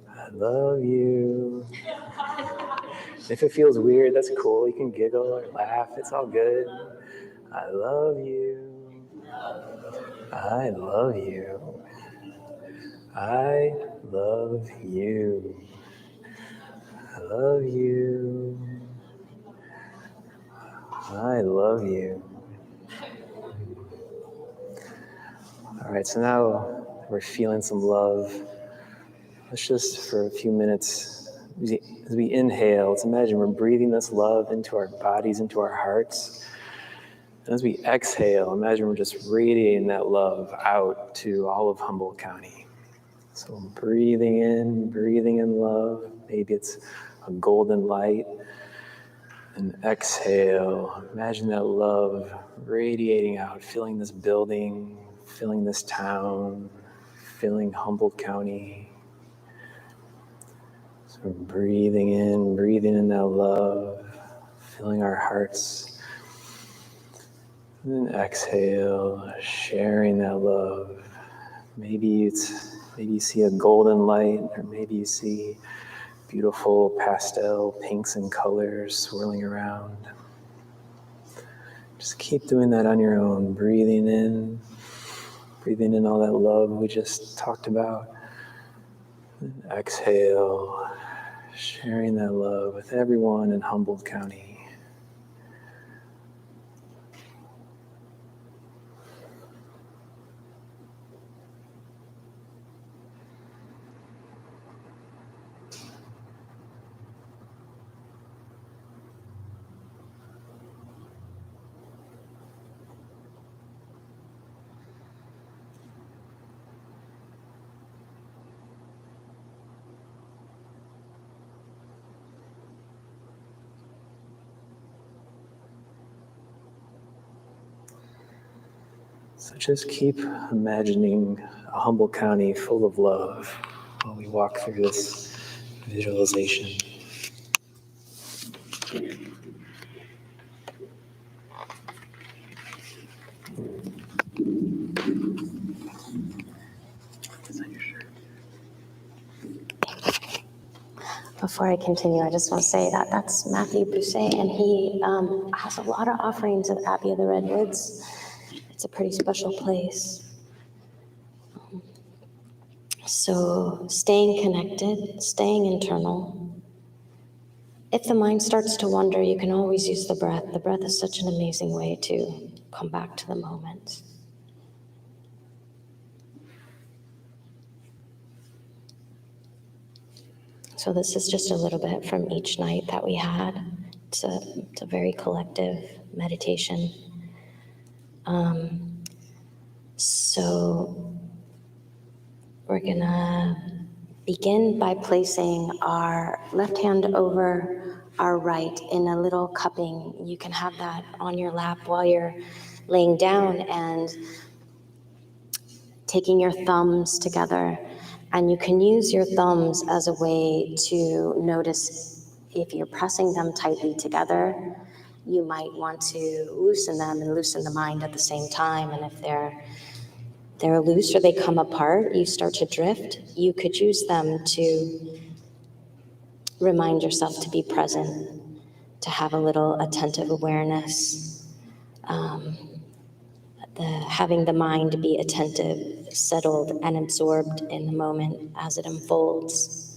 I love you. If it feels weird, that's cool. You can giggle or laugh. It's all good. I love you. I love you. I love you. I love you. I love you. All right, so now we're feeling some love. Let's just, for a few minutes, as we inhale, let's imagine we're breathing this love into our bodies, into our hearts. And as we exhale, imagine we're just radiating that love out to all of Humboldt County. So breathing in love. Maybe it's a golden light. And exhale, imagine that love radiating out, filling this building, filling this town, filling Humboldt County. So breathing in that love, filling our hearts. And then exhale, sharing that love. Maybe you see a golden light, or maybe you see beautiful pastel pinks and colors swirling around. Just keep doing that on your own, breathing in all that love we just talked about. And exhale, sharing that love with everyone in Humboldt County. So just keep imagining a Humboldt County full of love while we walk through this visualization. Before I continue, I just want to say that that's Matthew Bousset, and he has a lot of offerings at Abbey of the Redwoods. It's a pretty special place. So staying connected, staying internal. If the mind starts to wander, you can always use the breath. The breath is such an amazing way to come back to the moment. So this is just a little bit from each night that we had. It's a very collective meditation. So we're gonna begin by placing our left hand over our right in a little cupping. You can have that on your lap while you're laying down and taking your thumbs together. And you can use your thumbs as a way to notice if you're pressing them tightly together. You might want to loosen them and loosen the mind at the same time. And if they're loose or they come apart, you start to drift, you could use them to remind yourself to be present, to have a little attentive awareness. having the mind be attentive, settled, and absorbed in the moment as it unfolds.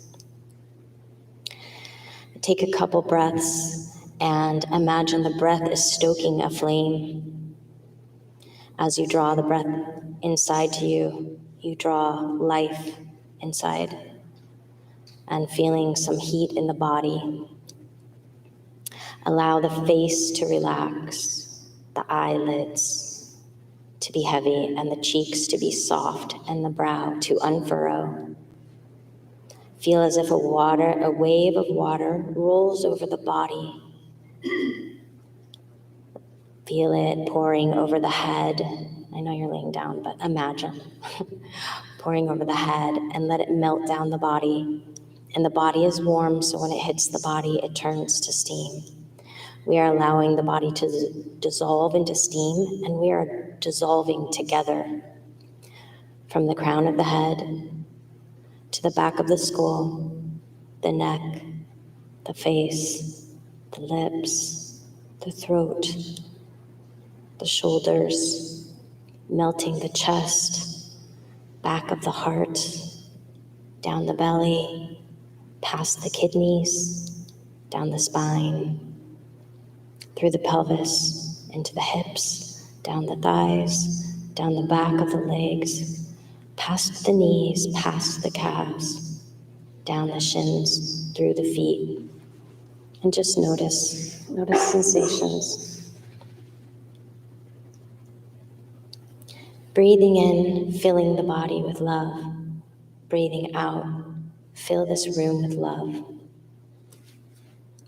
Take a couple breaths and imagine the breath is stoking a flame. As you draw the breath inside to you, you draw life inside and feeling some heat in the body. Allow the face to relax, the eyelids to be heavy, and the cheeks to be soft, and the brow to unfurrow. Feel as if a wave of water rolls over the body. Feel it pouring over the head. I know you're laying down, but imagine pouring over the head, and let it melt down the body. And the body is warm, so when it hits the body, it turns to steam. We are allowing the body to dissolve into steam, and we are dissolving together from the crown of the head to the back of the skull, the neck, the face, the lips, the throat, the shoulders, melting the chest, back of the heart, down the belly, past the kidneys, down the spine, through the pelvis, into the hips, down the thighs, down the back of the legs, past the knees, past the calves, down the shins, through the feet. And just notice sensations. Breathing in, filling the body with love. Breathing out, fill this room with love.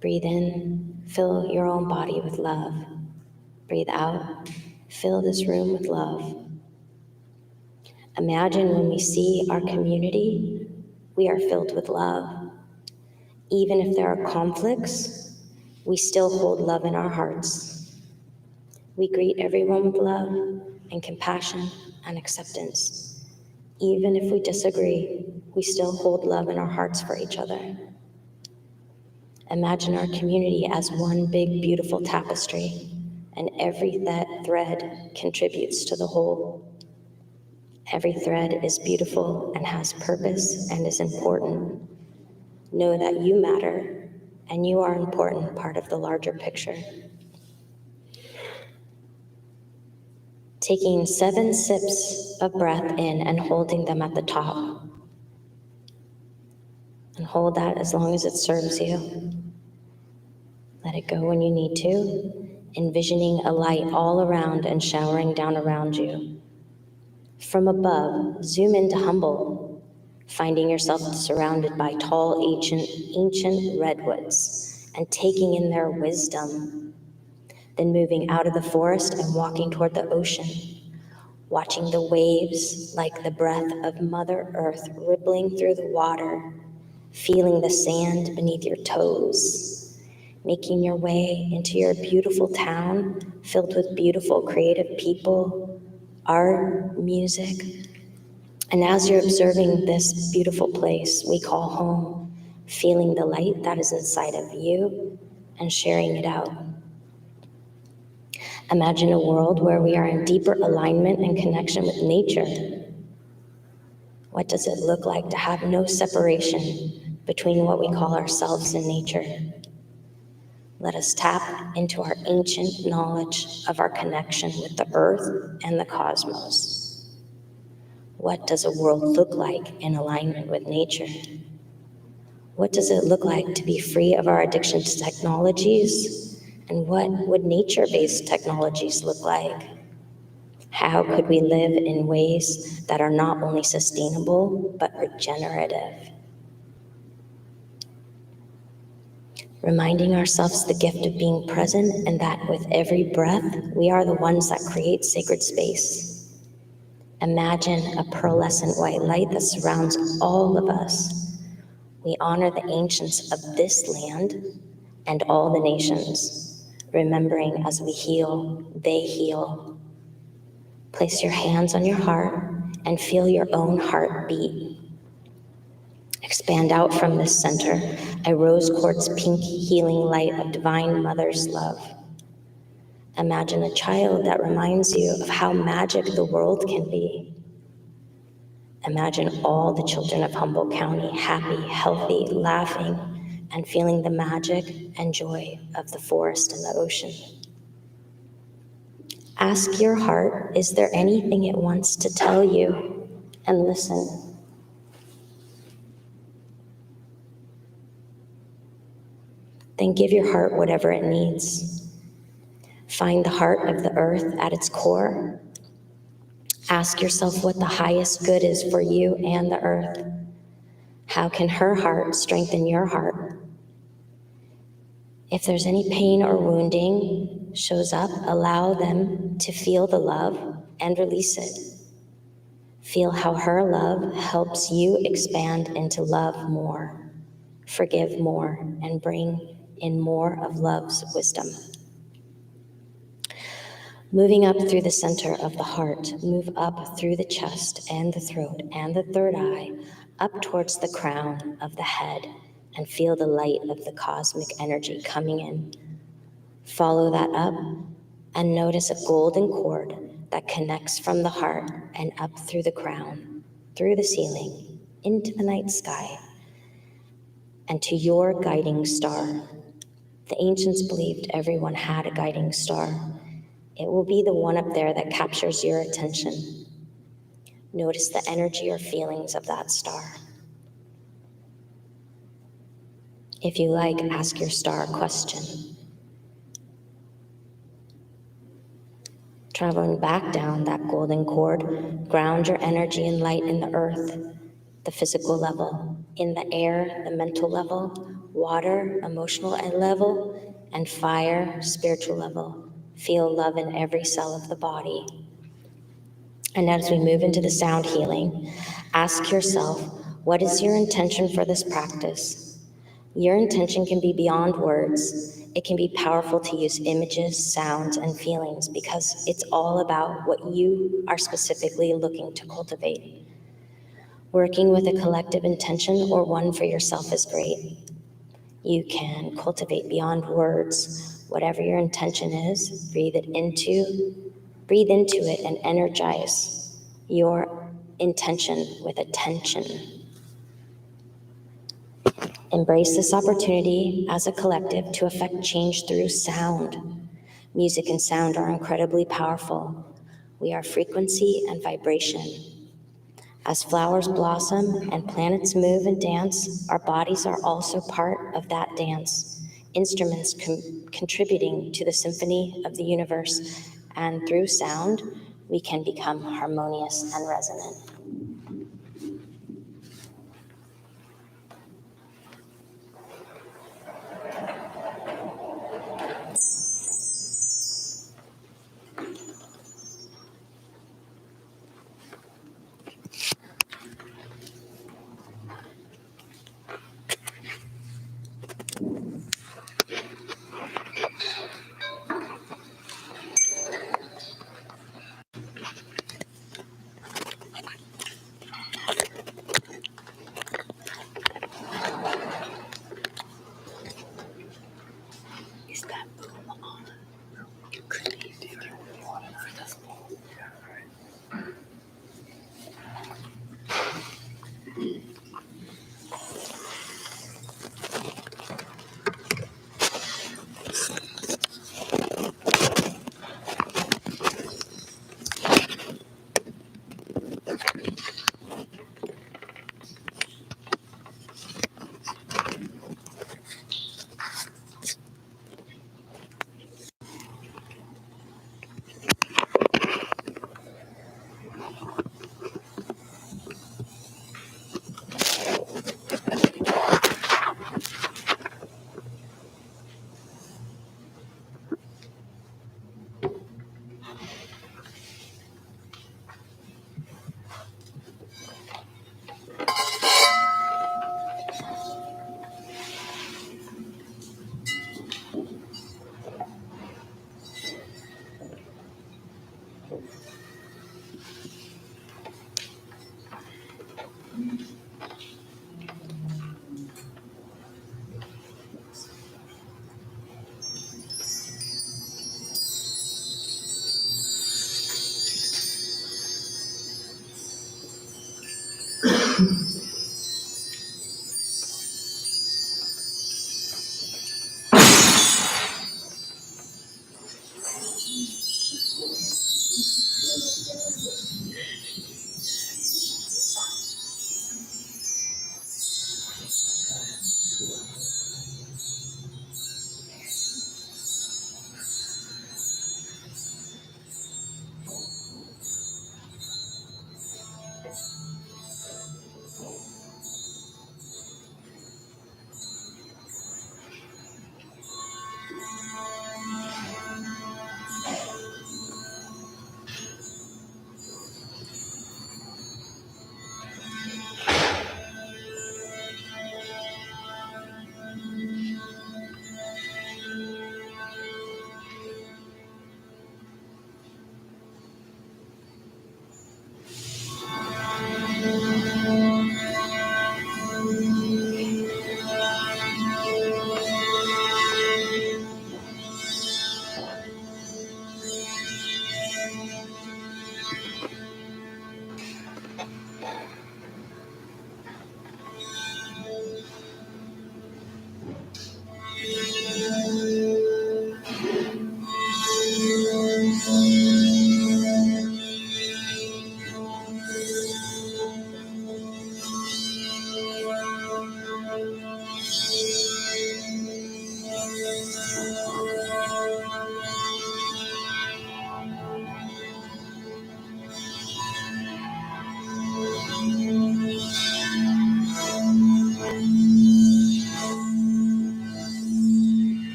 Breathe in, fill your own body with love. Breathe out, fill this room with love. Imagine when we see our community, we are filled with love. Even if there are conflicts, we still hold love in our hearts. We greet everyone with love and compassion and acceptance. Even if we disagree, we still hold love in our hearts for each other. Imagine our community as one big, beautiful tapestry, and every thread contributes to the whole. Every thread is beautiful and has purpose and is important. Know that you matter, and you are an important part of the larger picture. Taking 7 sips of breath in and holding them at the top. And hold that as long as it serves you. Let it go when you need to, envisioning a light all around and showering down around you. From above, zoom into Humboldt, finding yourself surrounded by tall, ancient redwoods and taking in their wisdom. Then moving out of the forest and walking toward the ocean, watching the waves like the breath of Mother Earth rippling through the water, feeling the sand beneath your toes, making your way into your beautiful town filled with beautiful, creative people, art, music. And as you're observing this beautiful place we call home, feeling the light that is inside of you and sharing it out. Imagine a world where we are in deeper alignment and connection with nature. What does it look like to have no separation between what we call ourselves and nature? Let us tap into our ancient knowledge of our connection with the earth and the cosmos. What does a world look like in alignment with nature? What does it look like to be free of our addiction to technologies? And what would nature-based technologies look like? How could we live in ways that are not only sustainable, but regenerative? Reminding ourselves the gift of being present and that with every breath, we are the ones that create sacred space. Imagine a pearlescent white light that surrounds all of us. We honor the ancients of this land and all the nations. Remembering as we heal, they heal. Place your hands on your heart and feel your own heart beat. Expand out from this center, a rose quartz pink healing light of Divine Mother's love. Imagine a child that reminds you of how magic the world can be. Imagine all the children of Humboldt County happy, healthy, laughing, and feeling the magic and joy of the forest and the ocean. Ask your heart, is there anything it wants to tell you? And listen. Then give your heart whatever it needs. Find the heart of the earth at its core. Ask yourself what the highest good is for you and the earth. How can her heart strengthen your heart? If there's any pain or wounding shows up, allow them to feel the love and release it. Feel how her love helps you expand into love more, forgive more, and bring in more of love's wisdom. Moving up through the center of the heart, move up through the chest and the throat and the third eye, up towards the crown of the head, and feel the light of the cosmic energy coming in. Follow that up and notice a golden cord that connects from the heart and up through the crown, through the ceiling, into the night sky, and to your guiding star. The ancients believed everyone had a guiding star. It will be the one up there that captures your attention. Notice the energy or feelings of that star. If you like, ask your star a question. Traveling back down that golden cord, ground your energy and light in the earth, the physical level, in the air, the mental level, water, emotional level, and fire, spiritual level. Feel love in every cell of the body. And as we move into the sound healing, ask yourself, what is your intention for this practice? Your intention can be beyond words. It can be powerful to use images, sounds, and feelings because it's all about what you are specifically looking to cultivate. Working with a collective intention or one for yourself is great. You can cultivate beyond words. Whatever your intention is, breathe into it and energize your intention with attention. Embrace this opportunity as a collective to affect change through sound. Music and sound are incredibly powerful. We are frequency and vibration. As flowers blossom and planets move and dance, our bodies are also part of that dance, instruments contributing to the symphony of the universe, and through sound, we can become harmonious and resonant.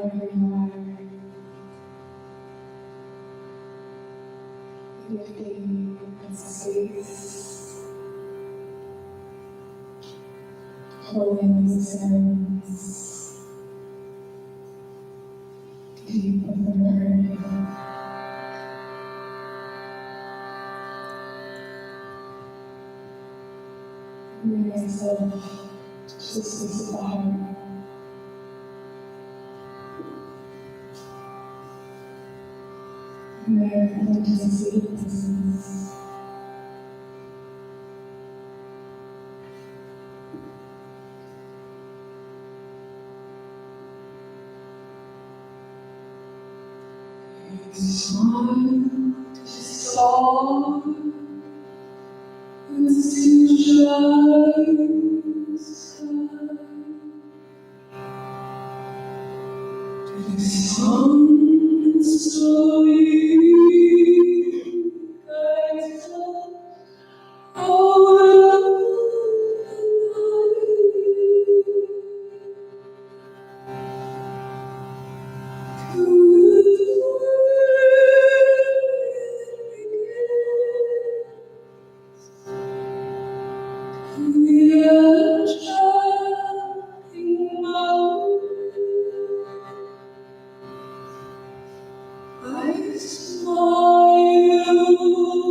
wherever you are. Lifting the space, holding the sense deep within the earth. Bring yourself to the space of the heart. Where intimacy presence. Smile to soar and see shine sky. To the sun and story guides us all I smile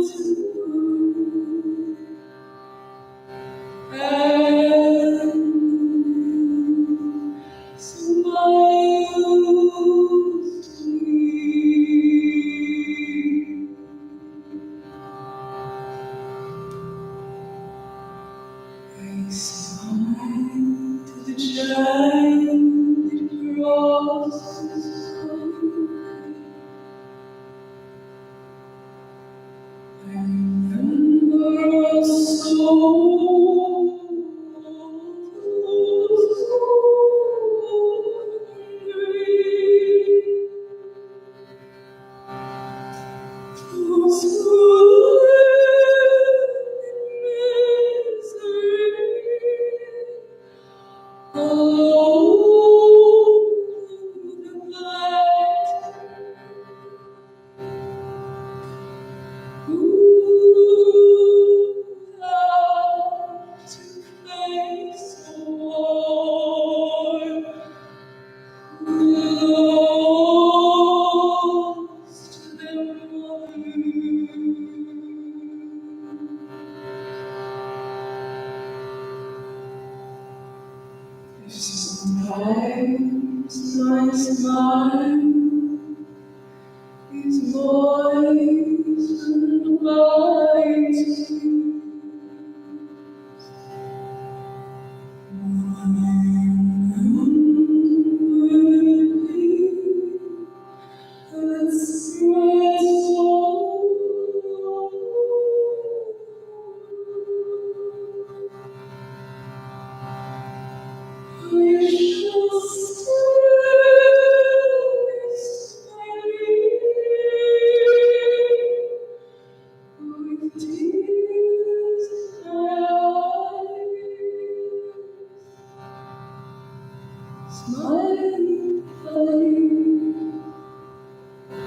to you and smiles to me. I smile to the giant that crosses I remember a soul whose Sometimes my smile is voice and light.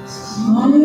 Smile.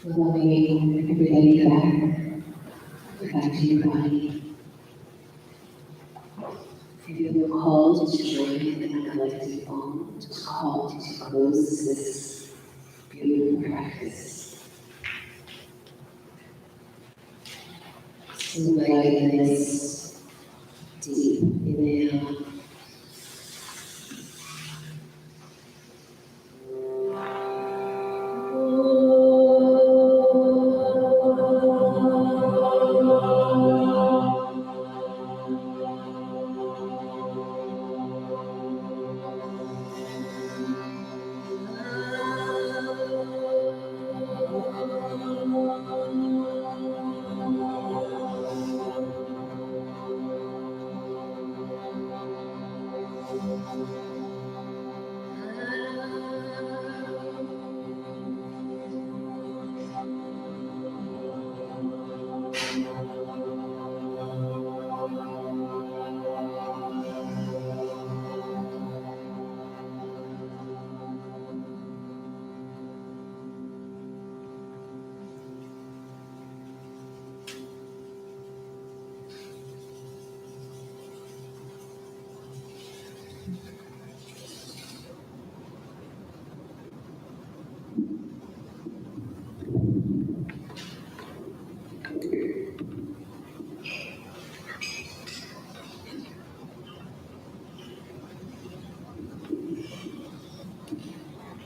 Welcoming everybody back to your body. If you feel called to join in the collective bond, called to close this beautiful practice. So invite this deep inhale.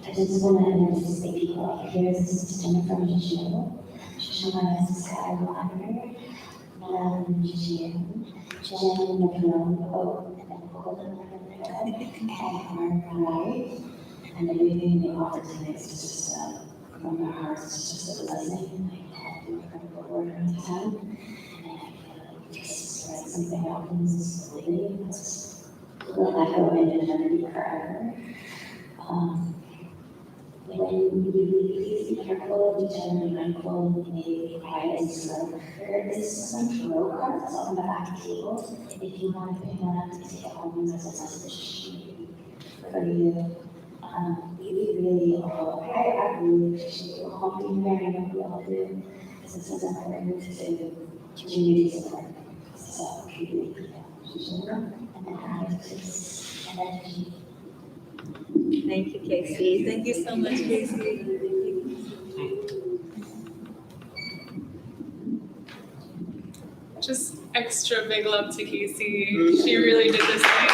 I just want to anticipate people out here. This is Jennifer Michaud. Shoshana is Skywalker. Madame Jim. Jen McNulty. And then Golden and Mark. And everything they offer tonight is just from their hearts. It's just a blessing. I can't do incredible work on time. And I feel like just like something happens slowly. It's will echo in eternity forever. When you please be careful of each other and mindful, maybe be quiet and slow. There is some tarot cards on the back table. If you want to pick one up to take it home as a message for you. We really all, I really appreciate you all being there. I know we all do. This is important to community support. So, really, and then attitudes and energy. Thank you, Casey. Thank you so much, Casey. Just extra big love to Casey. She really did this thing.